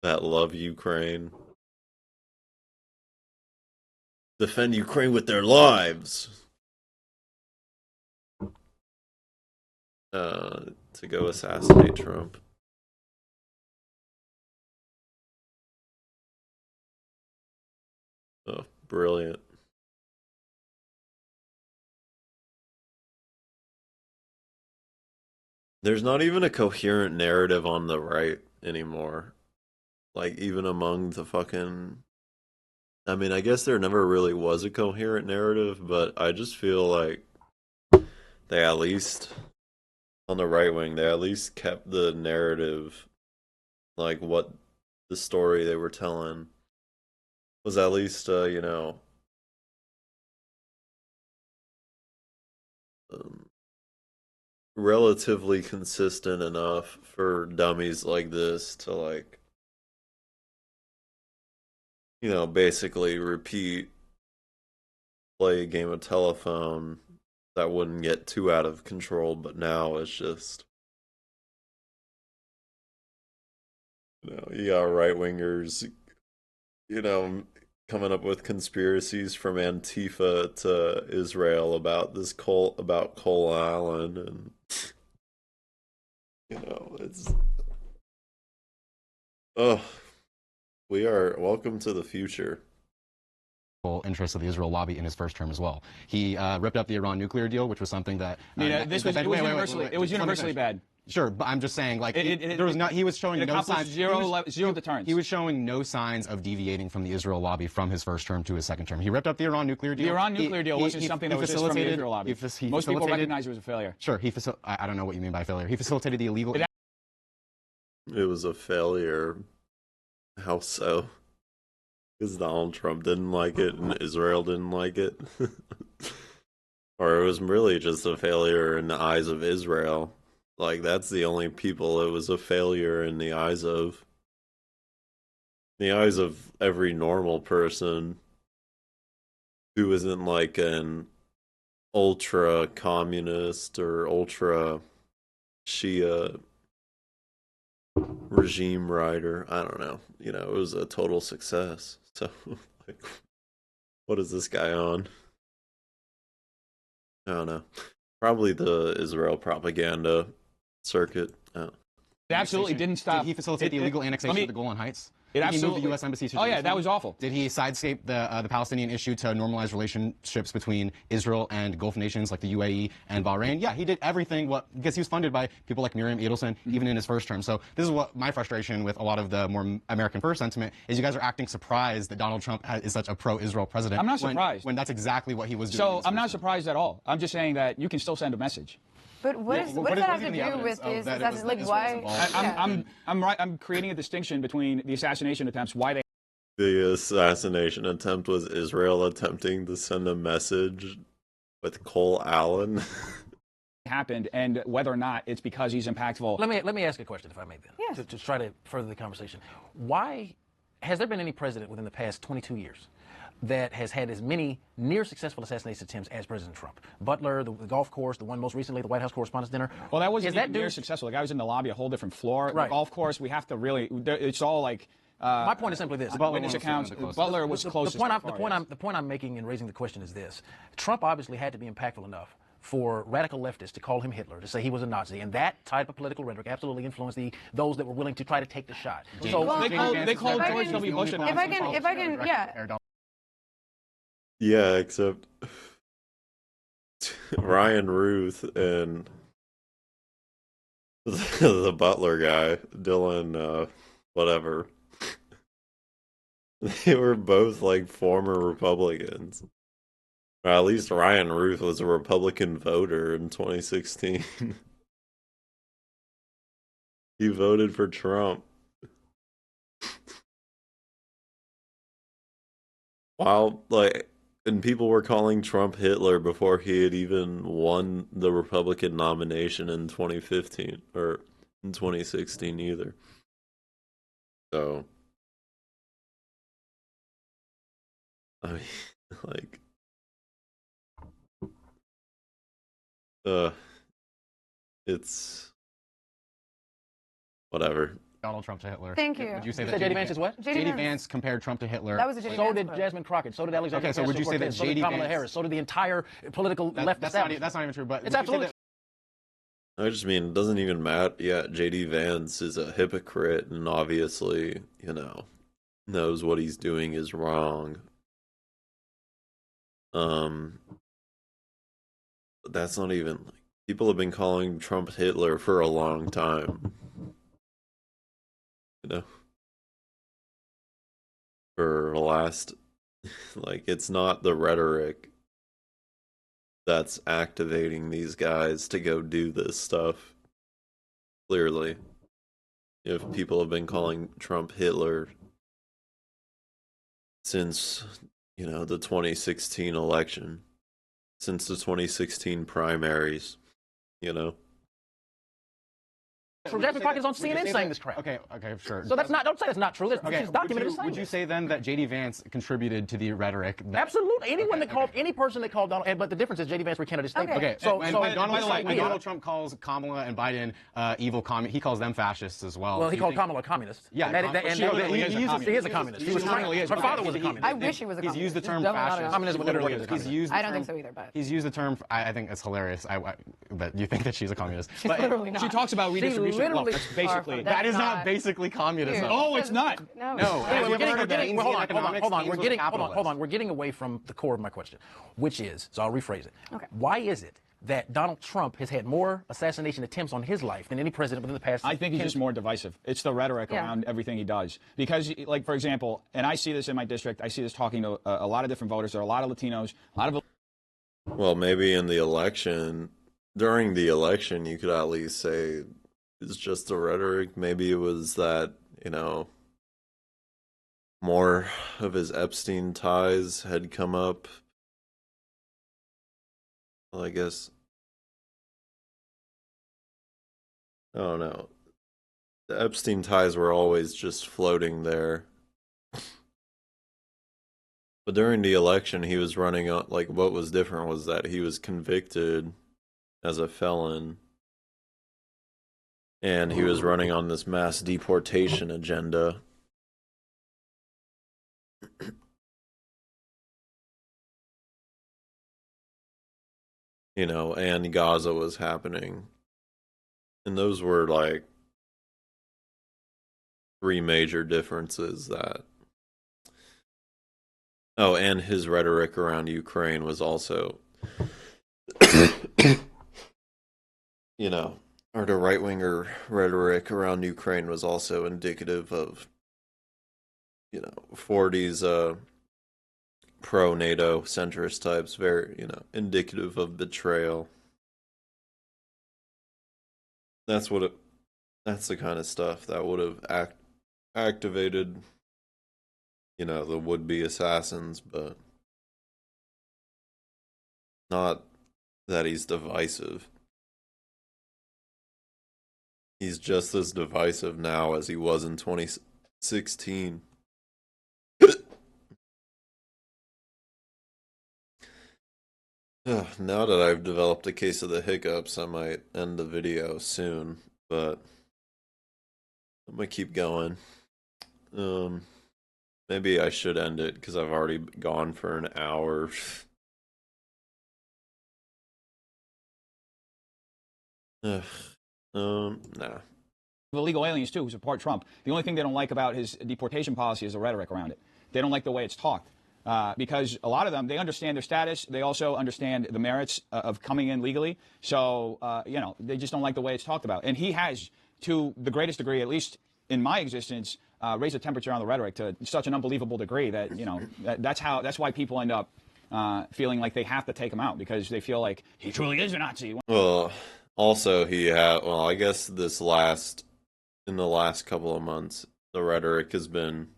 that love Ukraine. Defend Ukraine with their lives. To go assassinate Trump. Oh, brilliant. There's not even a coherent narrative on the right anymore. Like, even among the fucking... I mean, I guess there never really was a coherent narrative, but I just feel like they at least, on the right wing, they at least kept the narrative, like what the story they were telling was at least, relatively consistent enough for dummies like this to, like, basically play a game of telephone that wouldn't get too out of control, but now it's just, you got right-wingers, coming up with conspiracies from Antifa to Israel about this about Cole Allen, and it's welcome to the future. Interests of the Israel lobby in his first term as well. He ripped up the Iran nuclear deal, which was something that it was universally bad. Sure, but I'm just saying, like, he was showing no signs. Zero deterrence. He was showing no signs of deviating from the Israel lobby from his first term to his second term. He ripped up the Iran nuclear deal. The Iran nuclear deal wasn't something that was just from the Israel lobby. Most people recognize it was a failure. Sure, I don't know what you mean by failure. He facilitated the illegal... It was a failure. How so? Because Donald Trump didn't like it and Israel didn't like it? Or it was really just a failure in the eyes of Israel? Like, that's the only people it was a failure in the eyes of. In the eyes of every normal person who isn't like an ultra communist or ultra Shia regime writer. I don't know. You know, it was a total success. So, like, what is this guy on? I don't know. Probably the Israel propaganda circuit. Oh. It absolutely didn't stop. Did he facilitate the illegal annexation of the Golan Heights? It Did he absolutely. move the U.S. embassy to Oh yeah, Jerusalem? that was awful. Did he sidescape the Palestinian issue to normalize relationships between Israel and Gulf nations like the UAE and Bahrain? Yeah, he did everything. Because he was funded by people like Miriam Edelson, even in his first term. So this is what my frustration with a lot of the more American first sentiment is. You guys are acting surprised that Donald Trump is such a pro-Israel president. I'm not surprised. When that's exactly what he was doing. So I'm not surprised at all. I'm just saying that you can still send a message. But what does that have to do with his assassination? Like, why? I'm creating a distinction between the assassination attempts, why they. The assassination attempt was Israel attempting to send a message with Cole Allen. happened, and whether or not it's because he's impactful. Let me ask a question, if I may, then, yes. to try to further the conversation. Why has there been any president within the past 22 years that has had as many near successful assassination attempts as President Trump? Butler, the golf course, the one most recently, the White House Correspondents' Dinner. Well, that wasn't even near successful. The guy was in the lobby, a whole different floor. Right. The golf course, we have to really, it's all like. My point is simply this: witness accounts. Butler was closest. The point I'm making in raising the question is this: Trump obviously had to be impactful enough for radical leftists to call him Hitler, to say he was a Nazi, and that type of political rhetoric absolutely influenced those that were willing to try to take the shot. So they called George W. Bush a Nazi. If I can, yeah. Yeah, except Ryan Ruth and the Butler guy, Dylan, whatever. They were both like former Republicans. Or at least Ryan Ruth was a Republican voter in 2016. He voted for Trump. While, like, and people were calling Trump Hitler before he had even won the Republican nomination in 2015 or in 2016 either. So, I mean, like, it's whatever. Donald Trump to Hitler. Thank you. Would you say that J.D. Vance is what? J.D. Vance compared Trump to Hitler. That was a J.D. So Vance did quote. Jasmine Crockett. So did Alexander. Okay, so would you say that so did J.D. Kamala Vance? Harris? So did the entire political left That's establishment. not even true. But It's absolutely. I just mean, it doesn't even matter. Yeah, J.D. Vance is a hypocrite and obviously, you know, knows what he's doing is wrong. But that's not even, like, people have been calling Trump Hitler for a long time. You know? For the last, like, it's not the rhetoric that's activating these guys to go do this stuff. Clearly, if people have been calling Trump Hitler since, you know, the 2016 election, since the 2016 primaries, you know. So Jasmine Crockett is on CNN saying this crap. Okay, sure. So that's not. Don't say that's not true. Okay, She's documented. would you say then that J.D. Vance contributed to the rhetoric? Absolutely. Anyone that called any person that called Donald, but the difference is J.D. Vance recanted his statement. Okay, So when Donald Trump calls Kamala and Biden evil communists, he calls them fascists as well. Well, he called Kamala a communist. Yeah, he is a communist. He was trying. Her father was a communist. I wish he was a communist. He's used the term He's definitely fascist. Communism literally is a communist. I don't think so either, but He's used the term. I think it's hilarious. That you think that she's a communist. she's literally not. She talks about redistribution. Well, that's basically. That is not basically communism. Oh, it's not. No. Hold on. We're getting away from the core of my question, which is, so I'll rephrase it. Okay. Why is it that Donald Trump has had more assassination attempts on his life than any president within the past? I think he's just more divisive. It's the rhetoric around everything he does. Because, like, for example, and I see this in my district, I see this talking to a lot of different voters. There are a lot of Latinos, a lot of. Well, maybe in the election, during the election, you could at least say it's just the rhetoric. Maybe it was that, you know, more of his Epstein ties had come up. Well, I guess, I don't know. The Epstein ties were always just floating there. But during the election, he was running on, like, what was different was that he was convicted as a felon. And he was running on this mass deportation agenda. You know, and Gaza was happening. And those were like three major differences that. Oh, and his rhetoric around Ukraine was also, you know, or the right winger rhetoric around Ukraine was also indicative of, you know, 40s pro NATO centrist types, very, you know, indicative of betrayal. That's what it, that's the kind of stuff that would have activated, you know, the would-be assassins, but not that he's divisive. He's just as divisive now as he was in 2016. Now that I've developed a case of the hiccups, I might end the video soon, but I'm gonna keep going. Maybe I should end it because I've already gone for an hour. Nah. Illegal aliens too who support Trump. The only thing they don't like about his deportation policy is the rhetoric around it. They don't like the way it's talked. Because a lot of them, they understand their status. They also understand the merits of coming in legally. So, you know, they just don't like the way it's talked about. And he has, to the greatest degree, at least in my existence, raised the temperature on the rhetoric to such an unbelievable degree that, you know, that's why people end up feeling like they have to take him out, because they feel like he truly is a Nazi. Well, also he had, well, I guess in the last couple of months, the rhetoric has been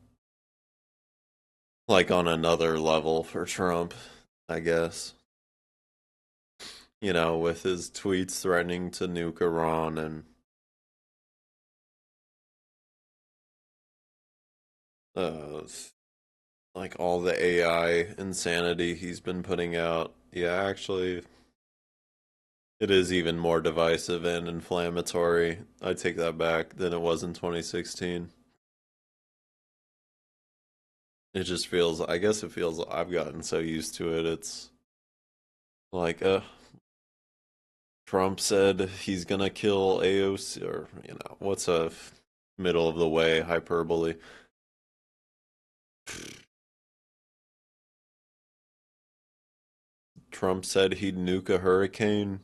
like on another level for Trump, I guess. You know, with his tweets threatening to nuke Iran and like all the AI insanity he's been putting out. Yeah, actually, it is even more divisive and inflammatory. I take that back than it was in 2016. It just feels, I guess it feels, I've gotten so used to it. It's like, Trump said he's gonna kill AOC, or, you know, what's a middle of the way hyperbole? Trump said he'd nuke a hurricane.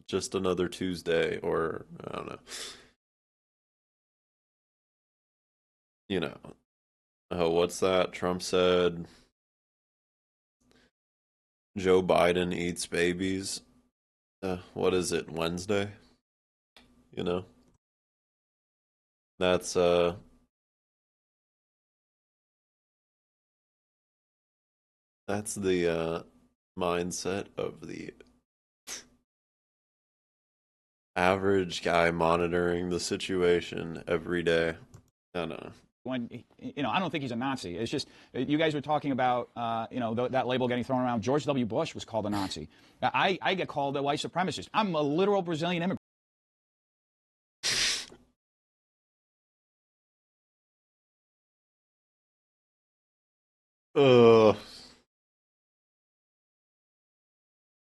Just another Tuesday, or I don't know. You know, what's that? Trump said Joe Biden eats babies. What is it, Wednesday? You know? That's that's the mindset of the average guy monitoring the situation every day. I don't know. When, you know, I don't think he's a Nazi. It's just, you guys were talking about, you know, that label getting thrown around. George W. Bush was called a Nazi. I get called a white supremacist. I'm a literal Brazilian immigrant.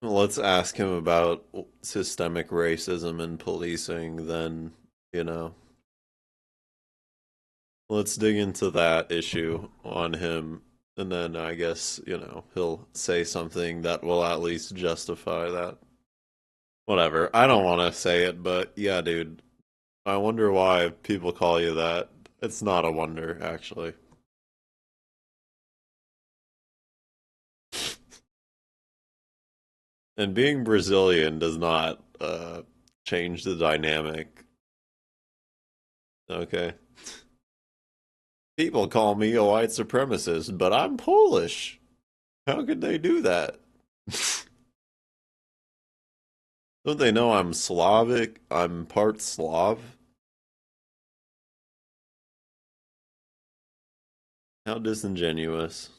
Let's ask him about systemic racism and policing, then, you know. Let's dig into that issue on him, and then I guess, you know, he'll say something that will at least justify that. Whatever. I don't want to say it, but yeah, dude. I wonder why people call you that. It's not a wonder, actually. And being Brazilian does not change the dynamic. Okay. People call me a white supremacist, but I'm Polish. How could they do that? Don't they know I'm Slavic? I'm part Slav? How disingenuous.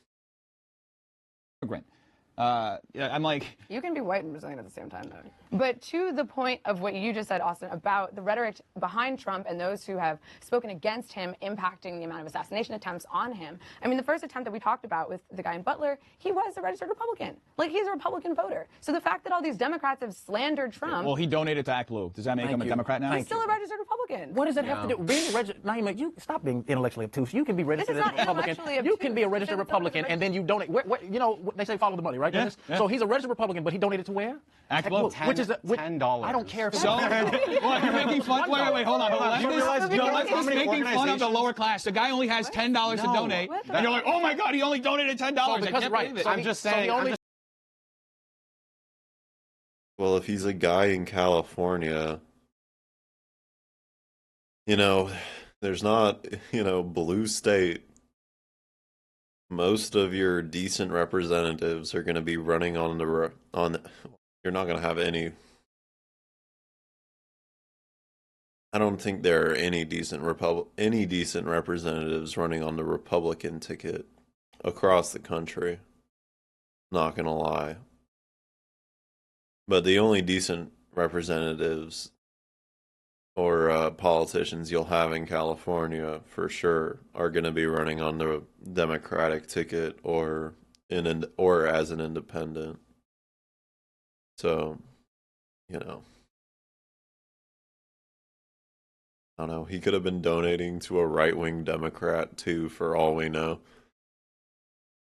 I'm like, you can be white and Brazilian at the same time, though. But to the point of what you just said, Austin, about the rhetoric behind Trump and those who have spoken against him impacting the amount of assassination attempts on him. I mean, the first attempt that we talked about with the guy in Butler, he was a registered Republican. Like, he's a Republican voter. So the fact that all these Democrats have slandered Trump. well, he donated to Act Blue. Does that make him a Democrat now? He's still a registered Republican. What does that have to do? Being a registered, Naima, you stop being intellectually obtuse. You can be registered as a Republican. You can be a registered Republican, and then you donate. You know, they say follow the money, right? Yeah, So he's a registered Republican, but he donated to where? Act Blue. Which is $10. I don't care if it's So, well, you're making fun. Wait, hold on. Let's making fun of the lower class. The guy only has $10 to donate, and you're like, oh my God, he only donated $10. I can't believe it. I'm just saying. Well, if he's a guy in California, you know, there's not, you know, blue state. Most of your decent representatives are going to be running on the you're not going to have any. I don't think there are any decent representatives running on the Republican ticket across the country. Not going to lie. But the only decent representatives or politicians you'll have in California for sure are going to be running on the Democratic ticket or as an independent. So, you know, I don't know. He could have been donating to a right-wing Democrat too, for all we know,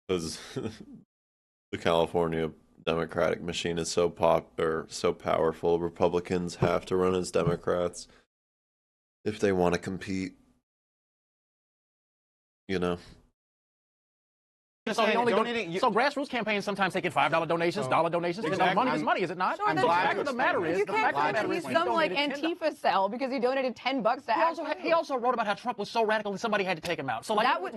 because the California Democratic machine is so powerful. Republicans have to run as Democrats if they want to compete, you know. So, so grassroots campaigns sometimes taking $5 donations, dollar donations. Exactly. Money is money, is it not? Sure, the fact of the matter is, you can't say he's some like Antifa cell because he donated $10 to he also wrote about how Trump was so radical that somebody had to take him out. So like, that was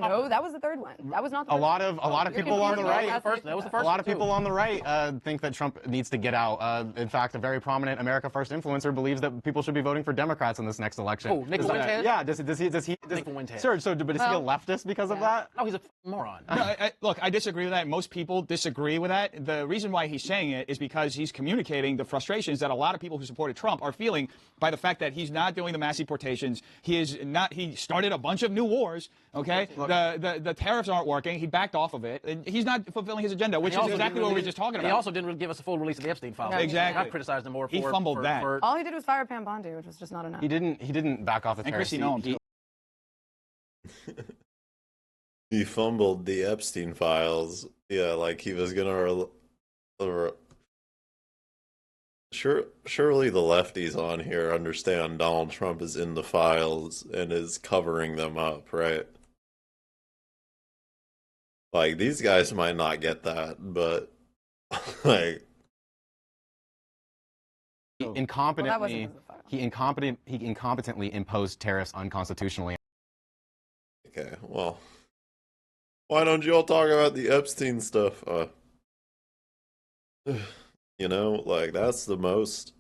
the third one. That was not the a lot of people on the right. That was the first. A lot of people on the right think that Trump needs to get out. In fact, a very prominent America First influencer believes that people should be voting for Democrats in this next election. Oh, Nick Fuentes? Yeah. Does he? Sure. So, but is he a leftist because of that? No, he's a moron. No, look, I disagree with that. Most people disagree with that. The reason why he's saying it is because he's communicating the frustrations that a lot of people who supported Trump are feeling by the fact that he's not doing the mass deportations. He started a bunch of new wars. Okay, the tariffs aren't working. He backed off of it. And he's not fulfilling his agenda, which is exactly what we were just talking about. He also didn't give us a full release of the Epstein files. Exactly. I criticized him more. He fumbled that. All he did was fire Pam Bondi, which was just not enough. He didn't back off the tariffs. And Christy Noem. He fumbled the Epstein files. Yeah, like he was gonna. Surely the lefties on here understand Donald Trump is in the files and is covering them up, right? Like, these guys might not get that, but like, he incompetently imposed tariffs unconstitutionally. Okay, well, why don't you all talk about the Epstein stuff? You know, like, that's the most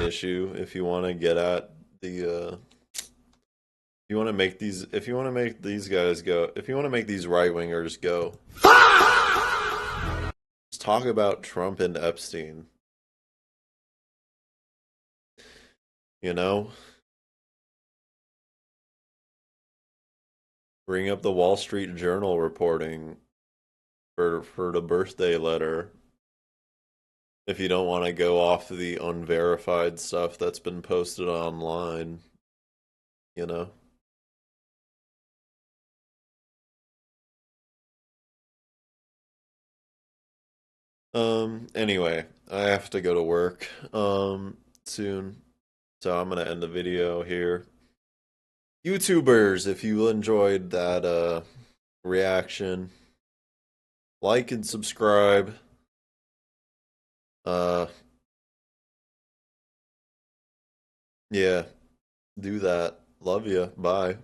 issue if you want to get at the if you want to make these guys go, if you want to make these right-wingers go, let's talk about Trump and Epstein. You know, bring up the Wall Street Journal reporting for the birthday letter if you don't want to go off the unverified stuff that's been posted online, you know. Anyway, I have to go to work soon, so I'm gonna end the video here. YouTubers, if you enjoyed that reaction, like and subscribe. Yeah, do that. Love you. Bye.